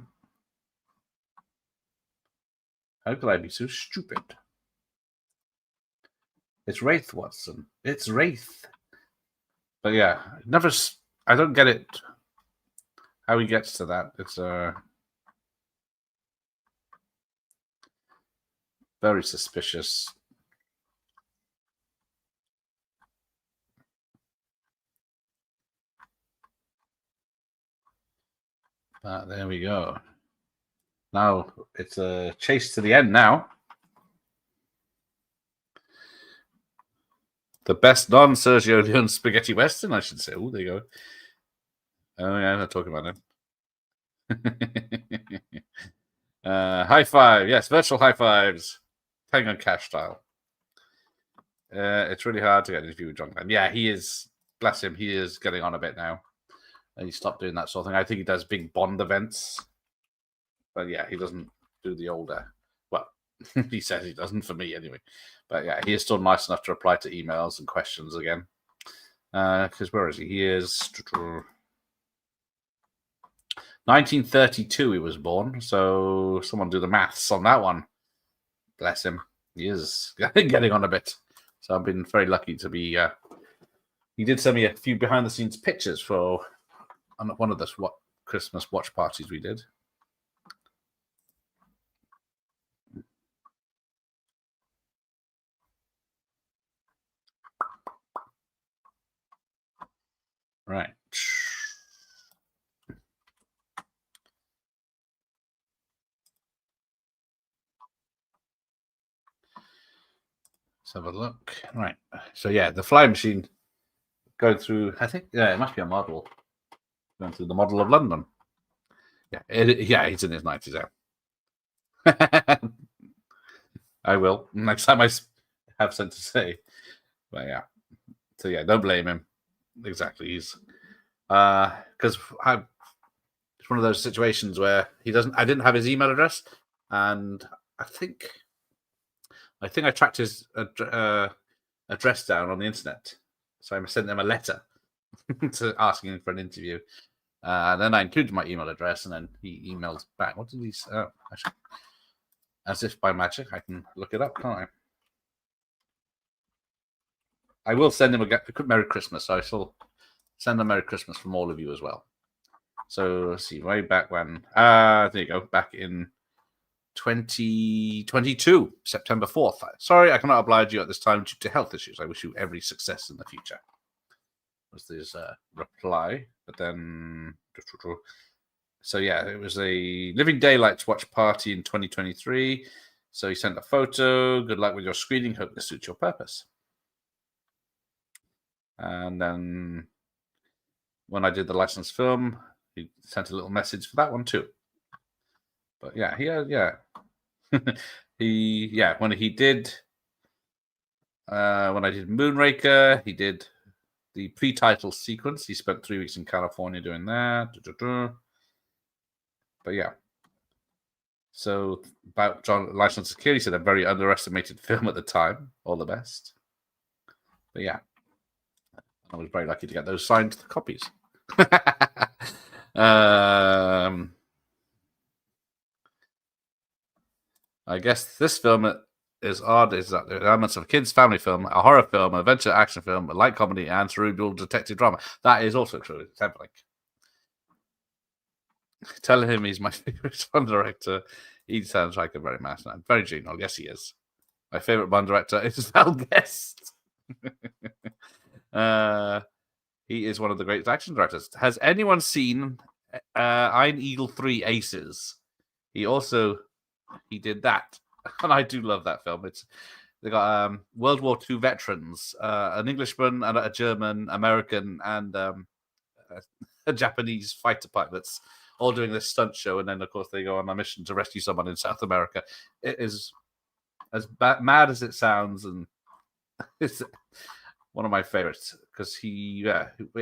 could I be so stupid? It's Wraith, Watson. It's Wraith. But yeah, I don't get it. How he gets to that. It's Very suspicious. But there we go. Now it's a chase to the end now. The best non-Sergio Leone spaghetti western, I should say. Oh, there you go. Oh, yeah, I'm not talking about him. High five. Yes, virtual high fives. Tango and Cash style. It's really hard to get an interview with John Glenn. Yeah, he is. Bless him. He is getting on a bit now. And he stopped doing that sort of thing. I think he does big Bond events. But yeah, he doesn't do the older. Well, he says he doesn't for me anyway. But yeah, he is still nice enough to reply to emails and questions again. Because where is he? He is 1932 he was born. So someone do the maths on that one. Bless him. He is getting on a bit. So I've been very lucky to be... he did send me a few behind-the-scenes pictures for one of the Christmas watch parties we did. Right. Let's have a look. Right. So yeah, the flying machine going through, I think, yeah, it must be a model. Going through the model of London. Yeah, he's in his 90s now. I will. Next time I have something to say. But yeah. So yeah, don't blame him. Exactly. He's because it's one of those situations where I didn't have his email address, and I think I tracked his address down on the internet. So I sent him a letter to asking him for an interview. And then I included my email address, and then he emailed back. What did he say? As if by magic, I can look it up, can't I? I will send him a Merry Christmas. So I shall send a Merry Christmas from all of you as well. So let's see, way back when. There you go, back in 2022, September 4th. Sorry, I cannot oblige you at this time due to health issues. I wish you every success in the future. Was this reply? But then, so yeah, it was a Living Daylights watch party in 2023. So he sent a photo. Good luck with your screening. Hope this suits your purpose. And then when I did the licensed film, he sent a little message for that one too. But yeah, when I did Moonraker, he did the pre-title sequence. He spent 3 weeks in California doing that. But yeah. So about John License to Kill, he said a very underestimated film at the time. All the best. But yeah. I was very lucky to get those signed copies. I guess this film is odd. Is that the elements of a kids' family film, a horror film, an adventure action film, a light comedy, and cerebral detective drama. That is also true. It's Templink. Tell him he's my favorite Bond director. He sounds like a very nice man. Very genial. Yes, he is. My favorite Bond director is Val Guest. He is one of the great action directors. Has anyone seen Iron Eagle 3 Aces? He did that, and I do love that film. They got World War II veterans, an Englishman, and a German, American, and a Japanese fighter pilots, all doing this stunt show, and then of course they go on a mission to rescue someone in South America. It is as mad as it sounds, and it's one of my favorites because we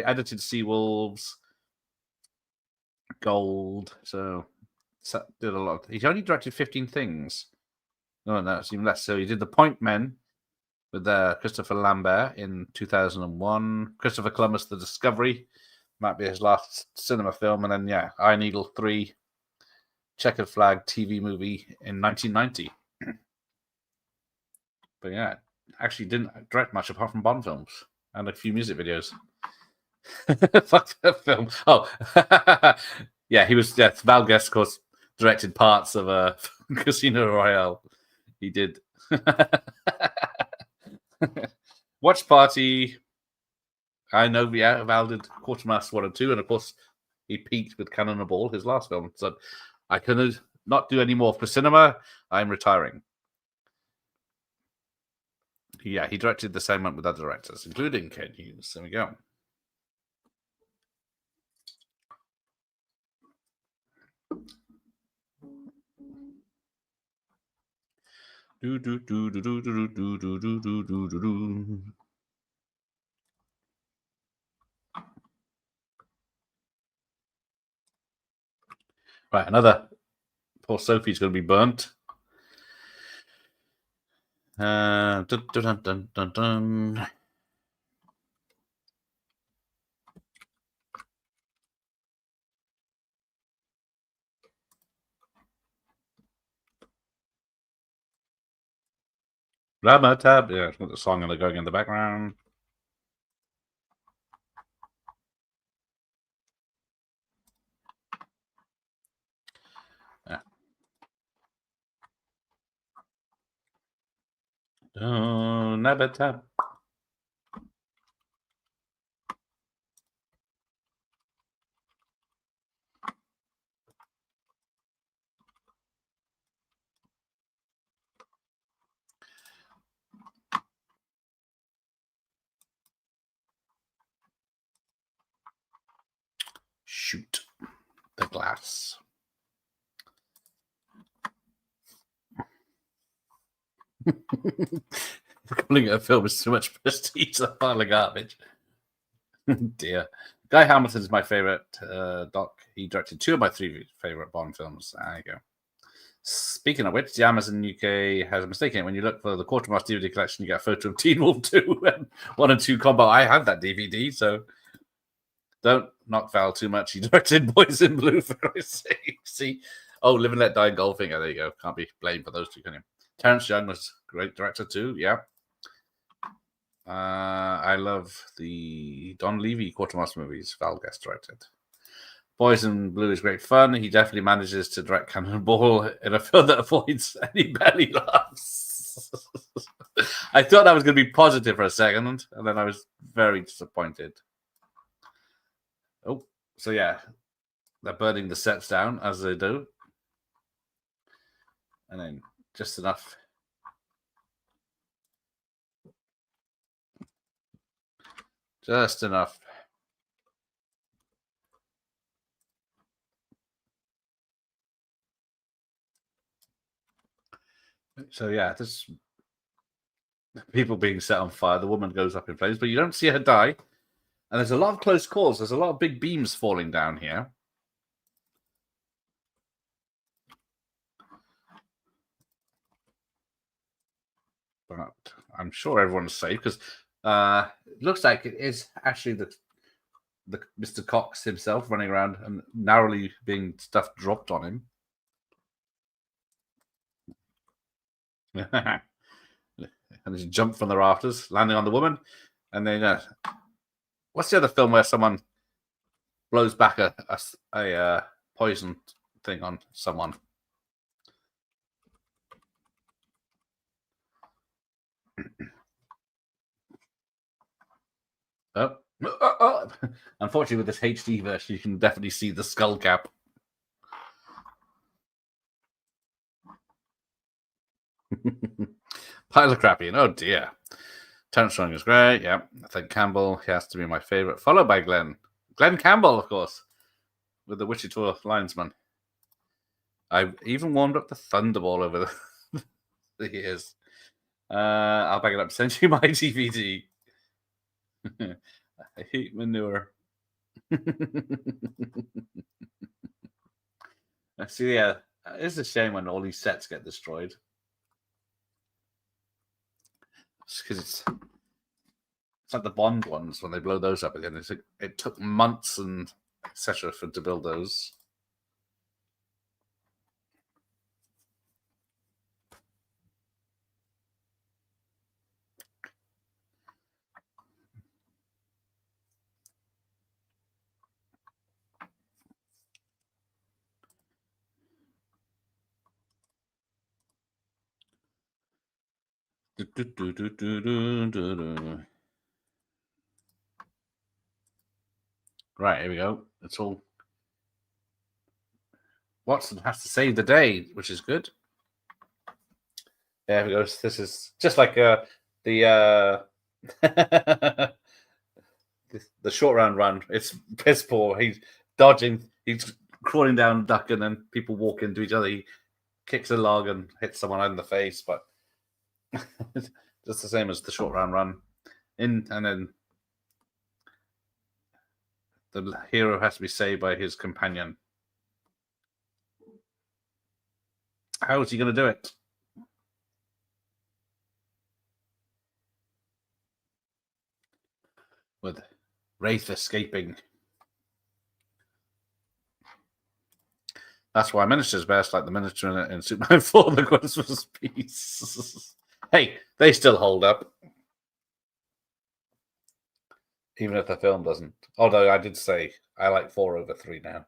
edited Seawolves, Gold, so did a lot. He only directed 15 things. No, it's even less. So he did The Point Men with Christopher Lambert in 2001. Christopher Columbus: The Discovery might be his last cinema film, and then Iron Eagle 3, Checkered Flag TV movie in 1990. But yeah, actually didn't direct much apart from Bond films and a few music videos. Fuck that film. Oh, yeah, he was. Yeah, Val Guest, of course, directed parts of Casino Royale. He did Watch Party. I know Val did Quartermass 1 and 2, and of course he peaked with Cannon and Ball, his last film. So I can not do any more for cinema. I'm retiring. Yeah, he directed the same month with other directors, including Ken Hughes. There we go. Do do do do do do do do do do do do do. Right, another. Poor Sophie's going to be burnt. Dun, dun, dun, dun, dun, dun. Rama Tab. Yeah, it's got the song going in the background. Yeah. Nabatab. Shoot the glass. Calling it a film is too much prestige. A pile of garbage. Dear. Guy Hamilton is my favorite doc. He directed 2 of my 3 favorite Bond films. There you go. Speaking of which, the Amazon UK has a mistake in it. When you look for the Quartermass DVD collection, you get a photo of Teen Wolf 2 and 1 and 2 combo. I have that DVD, so don't knock Val too much. He directed Boys in Blue, for Christ's sake. See? Oh, Live and Let Die in Goldfinger. There you go. Can't be blamed for those 2, can you? Terrence Young was a great director too. Yeah. I love the Don Levy Quartermass movies. Val guest directed. Boys in Blue is great fun. He definitely manages to direct Cannonball in a film that avoids any belly laughs. I thought that was going to be positive for a second, and then I was very disappointed. Oh, so yeah, they're burning the sets down as they do, and then just enough. Just enough. So yeah, there's people being set on fire. The woman goes up in flames, but you don't see her die. And there's a lot of close calls. There's a lot of big beams falling down here. But I'm sure everyone's safe because it looks like it is actually the Mr. Cox himself running around and narrowly being stuff dropped on him. And he jumped from the rafters, landing on the woman. And then, what's the other film where someone blows back a poison thing on someone? Oh. Unfortunately, with this HD version, you can definitely see the skull cap. Pile of crappy. Oh dear. Terrence Strong is great. Yeah. I think Campbell, he has to be my favorite. Followed by Glenn. Glenn Campbell, of course, with the Wichita linesman. I've even warmed up the Thunderball over the years. I'll back it up. Send you my DVD. I hate manure. See, yeah, it's a shame when all these sets get destroyed. Because it's like the Bond ones when they blow those up again. It took months and etc. to build those. Right, here we go. It's all. Watson has to save the day, which is good. There we go. This is just like the the short round run. It's piss poor. He's dodging. He's crawling down, ducking, and people walk into each other. He kicks a log and hits someone in the face, but just the same as the short round run. And then the hero has to be saved by his companion. How is he going to do it? With Wraith escaping. That's why Minister's best, like the Minister in Superman 4, the Christmas piece. Hey, they still hold up. Even if the film doesn't. Although I did say I like 4 over 3 now.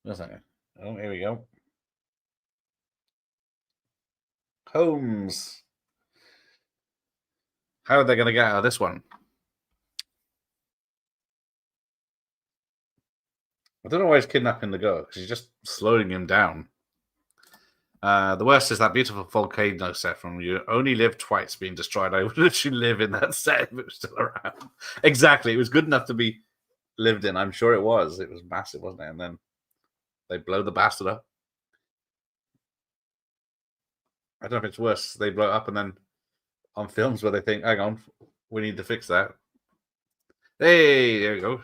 Oh, here we go. Holmes. How are they going to get out of this one? I don't know why he's kidnapping the girl, because he's just slowing him down. The worst is that beautiful volcano set from You Only Live Twice being destroyed. I would literally live in that set if it was still around. Exactly. It was good enough to be lived in. I'm sure it was. It was massive, wasn't it? And then they blow the bastard up. I don't know if it's worse. They blow it up and then on films where they think, hang on, we need to fix that. Hey, there we go.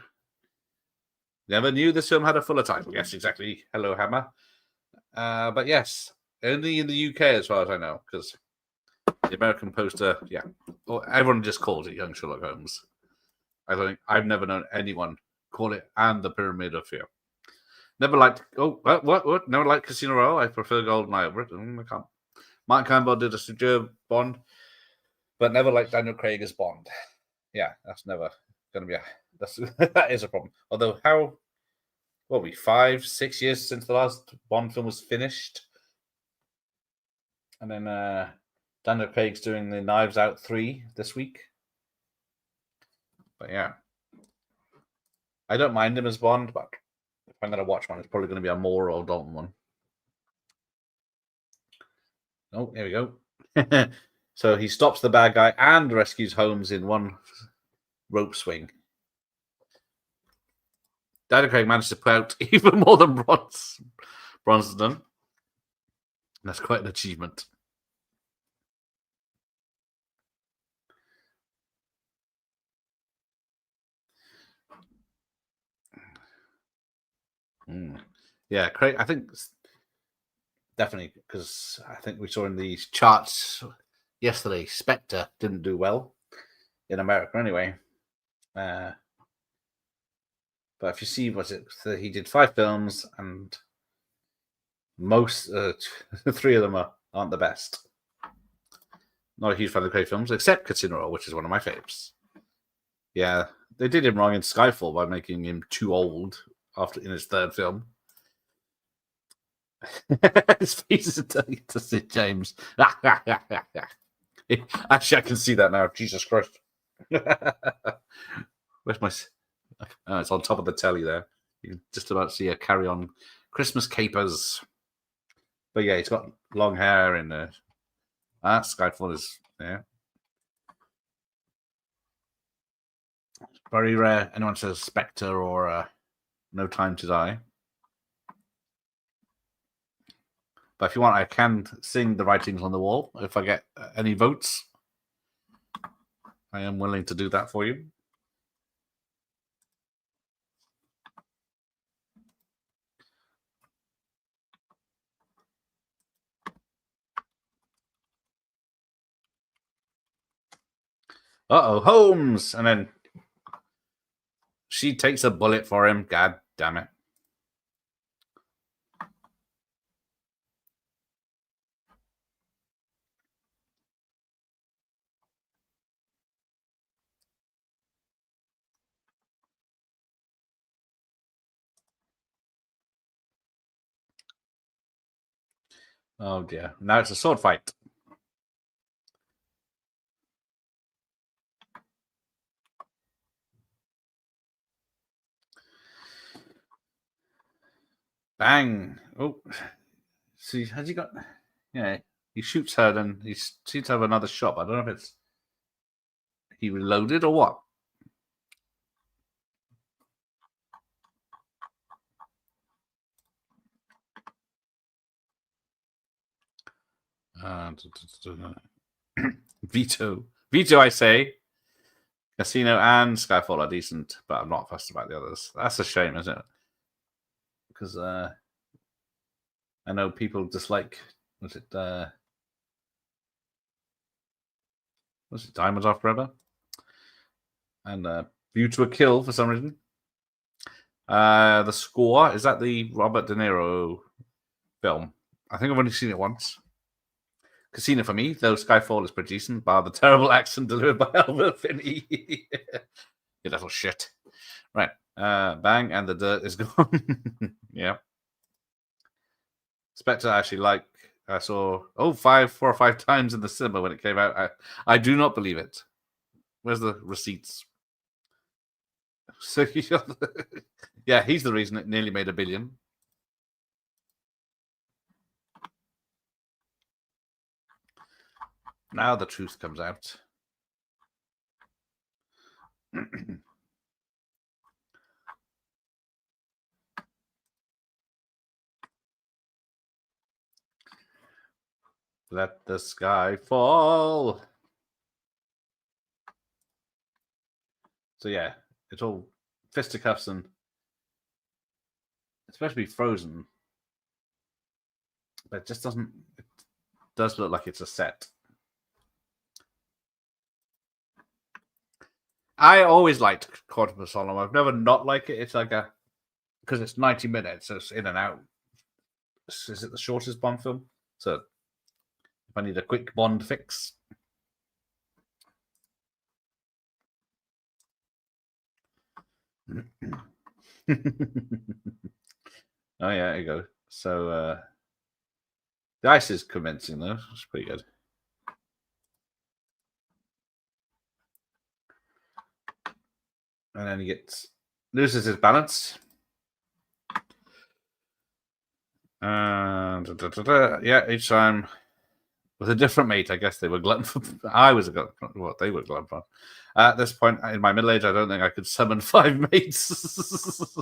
Never knew this film had a fuller title. Yes, exactly. Hello, Hammer. But yes, only in the UK as far as I know, because the American poster, yeah. Well, everyone just calls it Young Sherlock Holmes. I've never known anyone call it And the Pyramid of Fear. Never liked, what? Never liked Casino Royale. I prefer GoldenEye over it. I can't. Mark Campbell did a superb Bond, but never liked Daniel Craig as Bond. Yeah, that's never going to be that is a problem. Although, what were we, 5-6 years since the last Bond film was finished? And then Daniel Craig's doing the Knives Out 3 this week. But yeah, I don't mind him as Bond, but if I'm going to watch one, it's probably going to be a Moore or Dalton one. Oh, here we go. So he stops the bad guy and rescues Holmes in one rope swing. Daniel Craig managed to put out even more than Bronston. That's quite an achievement. Yeah, Craig, I think definitely, because I think we saw in these charts yesterday, Spectre didn't do well in America anyway. But if you see, he did 5 films and most 3 of them aren't the best. Not a huge fan of Craig films, except Casino Royale, which is one of my faves. Yeah, they did him wrong in Skyfall by making him too old in his 3rd film. His face is telling to Sid James. Actually, I can see that now. Jesus Christ. Where's my... Oh, it's on top of the telly there. You can just about see a Carry On Christmas capers. But yeah, he's got long hair and Skyfall is there. Very rare anyone says Spectre or No Time to Die. But if you want, I can sing the writings on the wall if I get any votes. I am willing to do that for you. Uh-oh, Holmes! And then she takes a bullet for him. God damn it. Oh dear. Now it's a sword fight. Bang. Oh. See, has he got... Yeah, he shoots her, then he seems to have another shot. I don't know if it's... He reloaded or what? Veto. Veto, I say. Casino and Skyfall are decent, but I'm not fussed about the others. That's a shame, isn't it? Because I know people dislike... Was it Diamonds Are Forever? And View to a Kill for some reason. The Score, is that the Robert De Niro film? I think I've only seen it once. Casino for me, though Skyfall is pretty decent, bar the terrible accent delivered by Albert Finney. You little shit. Right. Bang, and the dirt is gone. Yeah. Spectre I actually like. I saw 4 or 5 times in the cinema when it came out. I do not believe it. Where's the receipts? So yeah, he's the reason it nearly made $1 billion. Now the truth comes out. Let the sky fall. So yeah, it's all fisticuffs and especially Frozen. But it just doesn't... It does look like it's a set. I always liked Quantum of Solace. I've never not liked it. It's like because it's 90 minutes, so it's in and out. Is it the shortest Bond film? So if I need a quick Bond fix. Oh yeah, there you go. So the ice is commencing though. It's pretty good. And then he loses his balance. Yeah, each time with a different mate. I guess they were glutton for. I was a glutton for what they were glutton for. At this point in my middle age, I don't think I could summon 5 mates.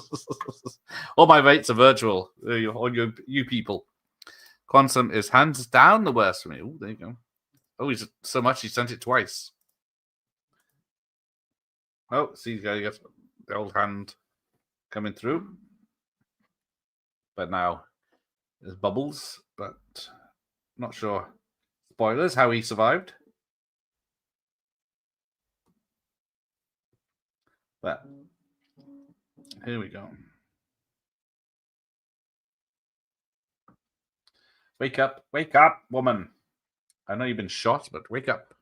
All my mates are virtual. All you people. Quantum is hands down the worst for me. Oh, there you go. Oh, he's so much he sent it twice. Oh, see, you got the old hand coming through. But now there's bubbles, but not sure. Spoilers, how he survived. But here we go. Wake up, woman. I know you've been shot, but wake up.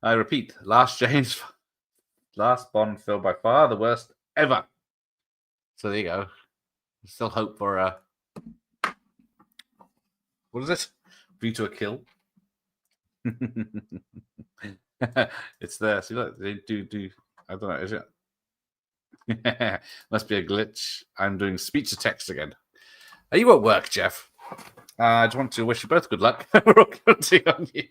I repeat, last Bond film by far the worst ever. So there you go. Still hope for what is it? View to a Kill. It's there. See, look, they do. I don't know. Is it? Must be a glitch. I'm doing speech to text again. Are you at work, Jeff? I just want to wish you both good luck. We're all counting on you.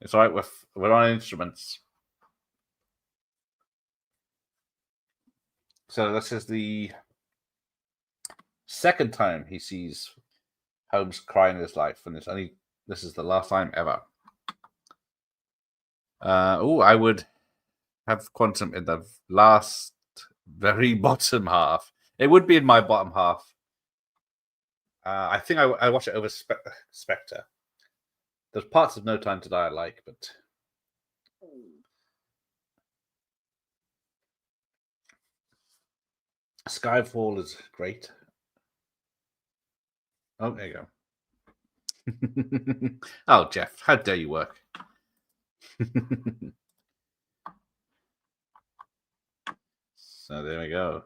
It's all right. We're on instruments. So this is the second time he sees Holmes crying in his life, and this is the last time ever. I would have Quantum in the last, very bottom half. It would be in my bottom half. I think I watch it over Spectre. There's parts of No Time to Die I like, but Skyfall is great. Oh, there you go. Oh, Jeff, how dare you work? So there we go.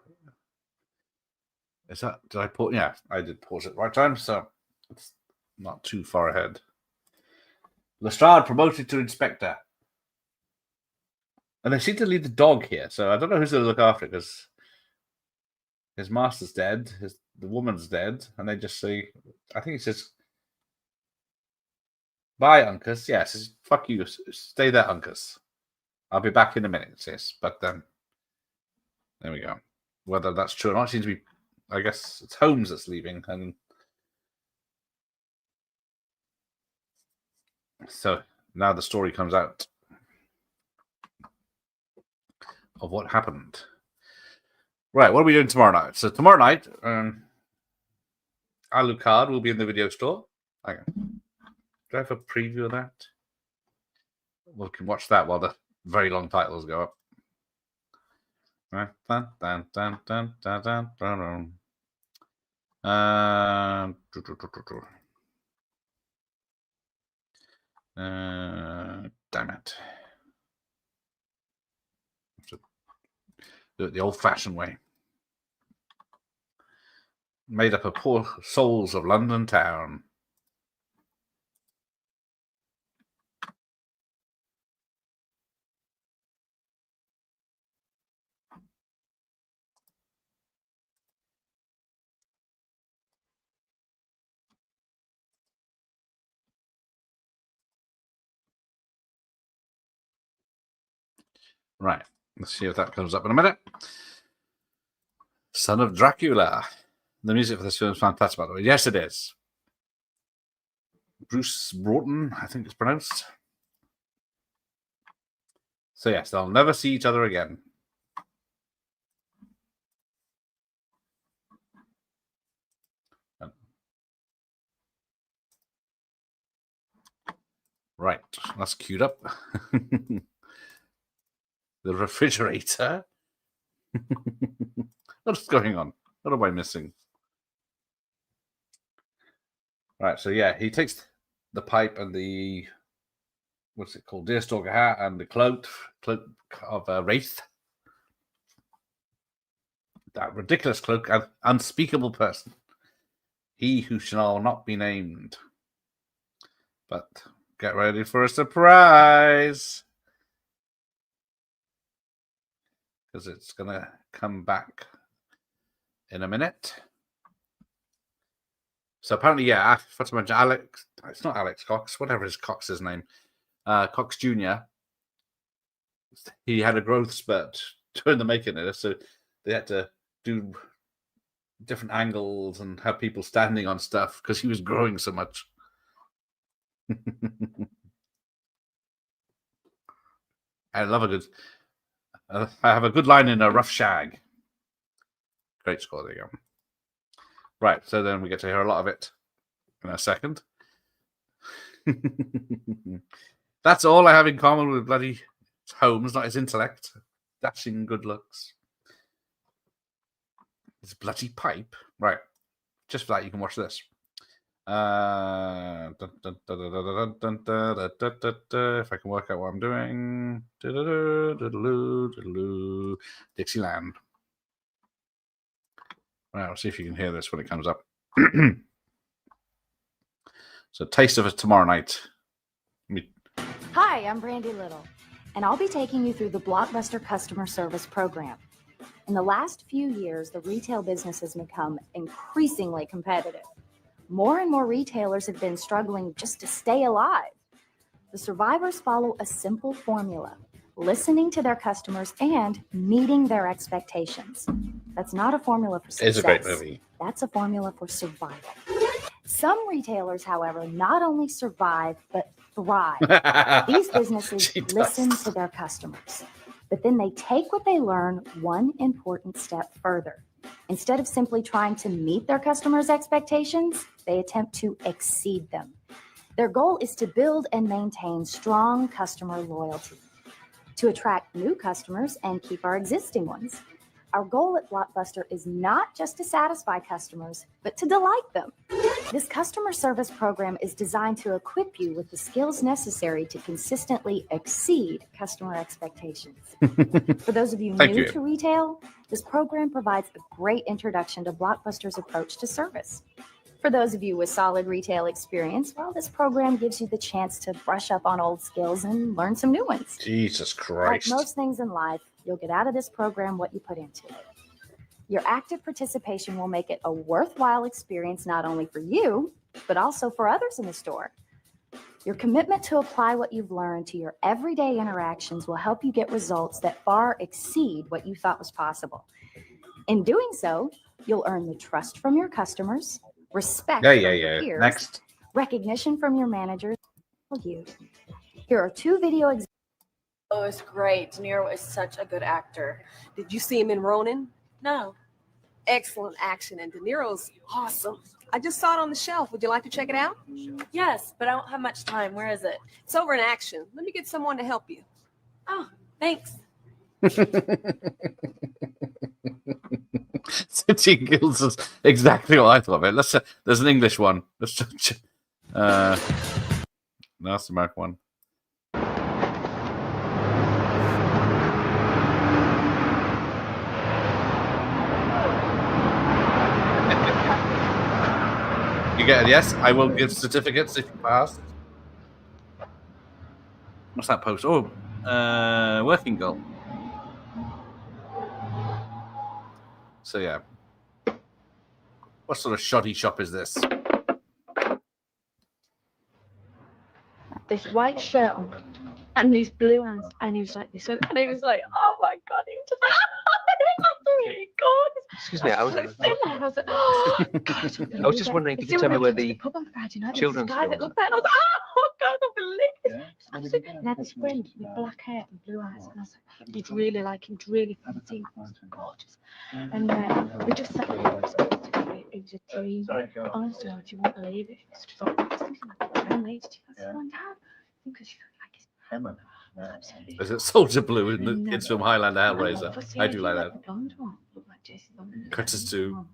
Is that, did I pause? Yeah, I did pause at the right time, so it's not too far ahead. Lestrade promoted to inspector. And they seem to leave the dog here, so I don't know who's going to look after it, because his master's dead, the woman's dead, and they just say, I think it says, bye, Uncas. Yes, fuck you, stay there, Uncas. I'll be back in a minute, sis. But there we go. Whether that's true or not, it seems to be, I guess it's Holmes that's leaving, and so now the story comes out of what happened. Right, what are we doing tomorrow night? So tomorrow night, Alucard will be in the video store. Do I have a preview of that? We can watch that while the very long titles go up. Damn it. Do it the old-fashioned way. Made up of poor souls of London town. Right, let's see if that comes up in a minute. Son of Dracula. The music for this film is fantastic, by the way. Yes, it is. Bruce Broughton, I think it's pronounced. So yes, they'll never see each other again. Right, that's queued up. The refrigerator. What's going on? What am I missing? Right, so yeah, he takes the pipe and the, what's it called, deerstalker hat and the cloak of Wraith. That ridiculous cloak, an unspeakable person. He who shall not be named. But get ready for a surprise. Because it's going to come back in a minute. So apparently, yeah, I forgot to mention Alex. It's not Alex Cox, whatever his Cox's name. Cox Jr. He had a growth spurt during the making of this, so they had to do different angles and have people standing on stuff because he was growing so much. I love a good. I have a good line in a rough shag. Great score, there you go. Right, so then we get to hear a lot of it in a second. That's all I have in common with bloody Holmes, not his intellect. Dashing good looks. His bloody pipe. Right, just for that you can watch this. If I can work out what I'm doing. Dixieland. Right, I'll see if you can hear this when it comes up. So, taste of it tomorrow night. Hi, I'm Brandy Little, and I'll be taking you through the Blockbuster Customer Service Program. In the last few years, the retail business has become increasingly competitive. More and more retailers have been struggling just to stay alive. The survivors follow a simple formula: listening to their customers and meeting their expectations. That's not a formula for success. It's a great movie. That's a formula for survival. Some retailers, however, not only survive, but thrive. These businesses listen to their customers, but then they take what they learn one important step further. Instead of simply trying to meet their customers' expectations, they attempt to exceed them. Their goal is to build and maintain strong customer loyalty, to attract new customers and keep our existing ones. Our goal at Blockbuster is not just to satisfy customers, but to delight them. This customer service program is designed to equip you with the skills necessary to consistently exceed customer expectations. For those of you new to retail, this program provides a great introduction to Blockbuster's approach to service. For those of you with solid retail experience, well, this program gives you the chance to brush up on old skills and learn some new ones. Jesus Christ. Like most things in life, you'll get out of this program what you put into it. Your active participation will make it a worthwhile experience not only for you, but also for others in the store. Your commitment to apply what you've learned to your everyday interactions will help you get results that far exceed what you thought was possible. In doing so, you'll earn the trust from your customers, respect from your peers, Next. recognition from your managers. Here are 2 video examples. Oh, it's great. De Niro is such a good actor. Did you see him in Ronin? No. Excellent action, and De Niro's awesome. I just saw it on the shelf. Would you like to check it out? Yes, but I don't have much time. Where is it? It's over in Action. Let me get someone to help you. Oh, thanks. City Guilds is exactly what I thought of it. Let's. There's an English one. Let's. That's the American one. You get it, yes? I will give certificates if you pass. What's that post? Oh, working girl. So yeah. What sort of shoddy shop is this? This white shirt on and these blue hands, and he was like this, and he was like, oh my god, he was just like, really gorgeous. Excuse me, I was like, oh god. I was just wondering if you could tell me where the children's guy that looked there, and I was like, oh god, I believe this. And he had this friend with black hair and blue eyes, and I was like, you'd really like him, really fancy him, he was gorgeous. And we just sat there, it was a dream. Honestly, I you won't believe it. It's just like, because you like his hammer. Is it Soldier Blue in the kids film Highlander Hellraiser? I do like that. Cutters too.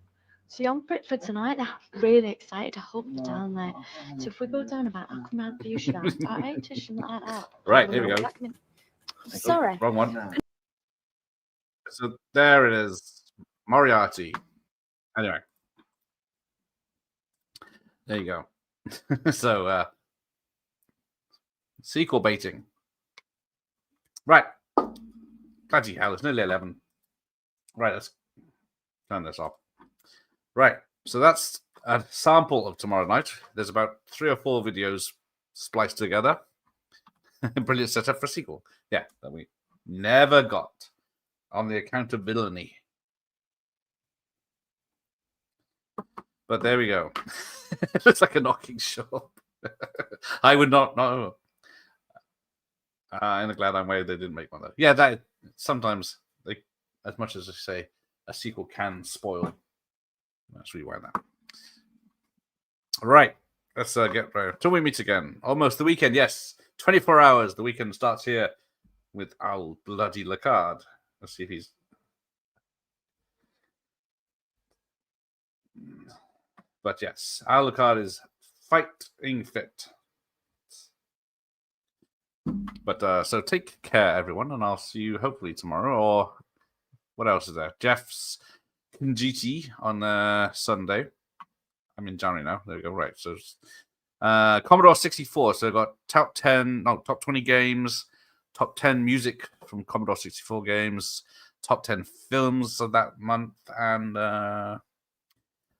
So you're on Britford tonight. I'm really excited. I hope you're down there. So if we go down about, I'll come out for you, should I? About 8ish and like that. Right, here we go. Sorry. Wrong one. So there it is. Moriarty. Anyway. There you go. So, sequel baiting. Right. Bloody hell, it's nearly 11. Right, let's turn this off. Right, so that's a sample of tomorrow night. There's about 3 or 4 videos spliced together. Brilliant setup for a sequel. Yeah, that we never got on the account of villainy. But there we go. It looks like a knocking shop. I would not know. I'm glad I'm aware they didn't make one though. Yeah, that sometimes they, as much as I say, a sequel can spoil. Let's rewind that. Right, let's get ready till we meet again. Almost the weekend, yes. 24 hours. The weekend starts here with Al Bloody Lacard. Let's see if he's. But yes, Al Lacard is fighting fit. But so take care, everyone, and I'll see you hopefully tomorrow. Or what else is there? Jeff's Kinjiti on Sunday. I'm in January now. There we go. Right. So Commodore 64. So I've got top 20 games, top 10 music from Commodore 64 games, top 10 films of that month, and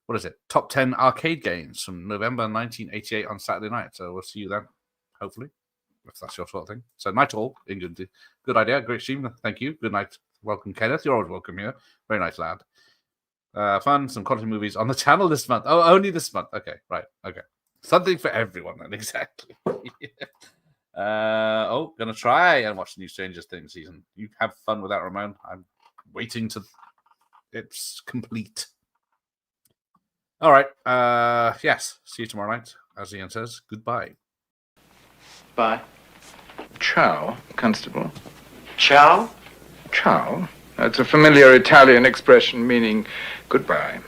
what is it? Top 10 arcade games from November 1988 on Saturday night. So we'll see you then, hopefully, if that's your sort of thing. So night all, England. Good idea. Great stream. Thank you. Good night. Welcome, Kenneth. You're always welcome here. Very nice lad. Fun. Some quality movies on the channel this month. Oh, only this month. Okay, right. Okay. Something for everyone then, exactly. Gonna try and watch the new Stranger Things season. You have fun with that, Ramon. I'm waiting to it's complete. All right. Yes. See you tomorrow night. As Ian says, goodbye. Bye. Ciao, Constable. Ciao? Ciao. That's a familiar Italian expression meaning goodbye.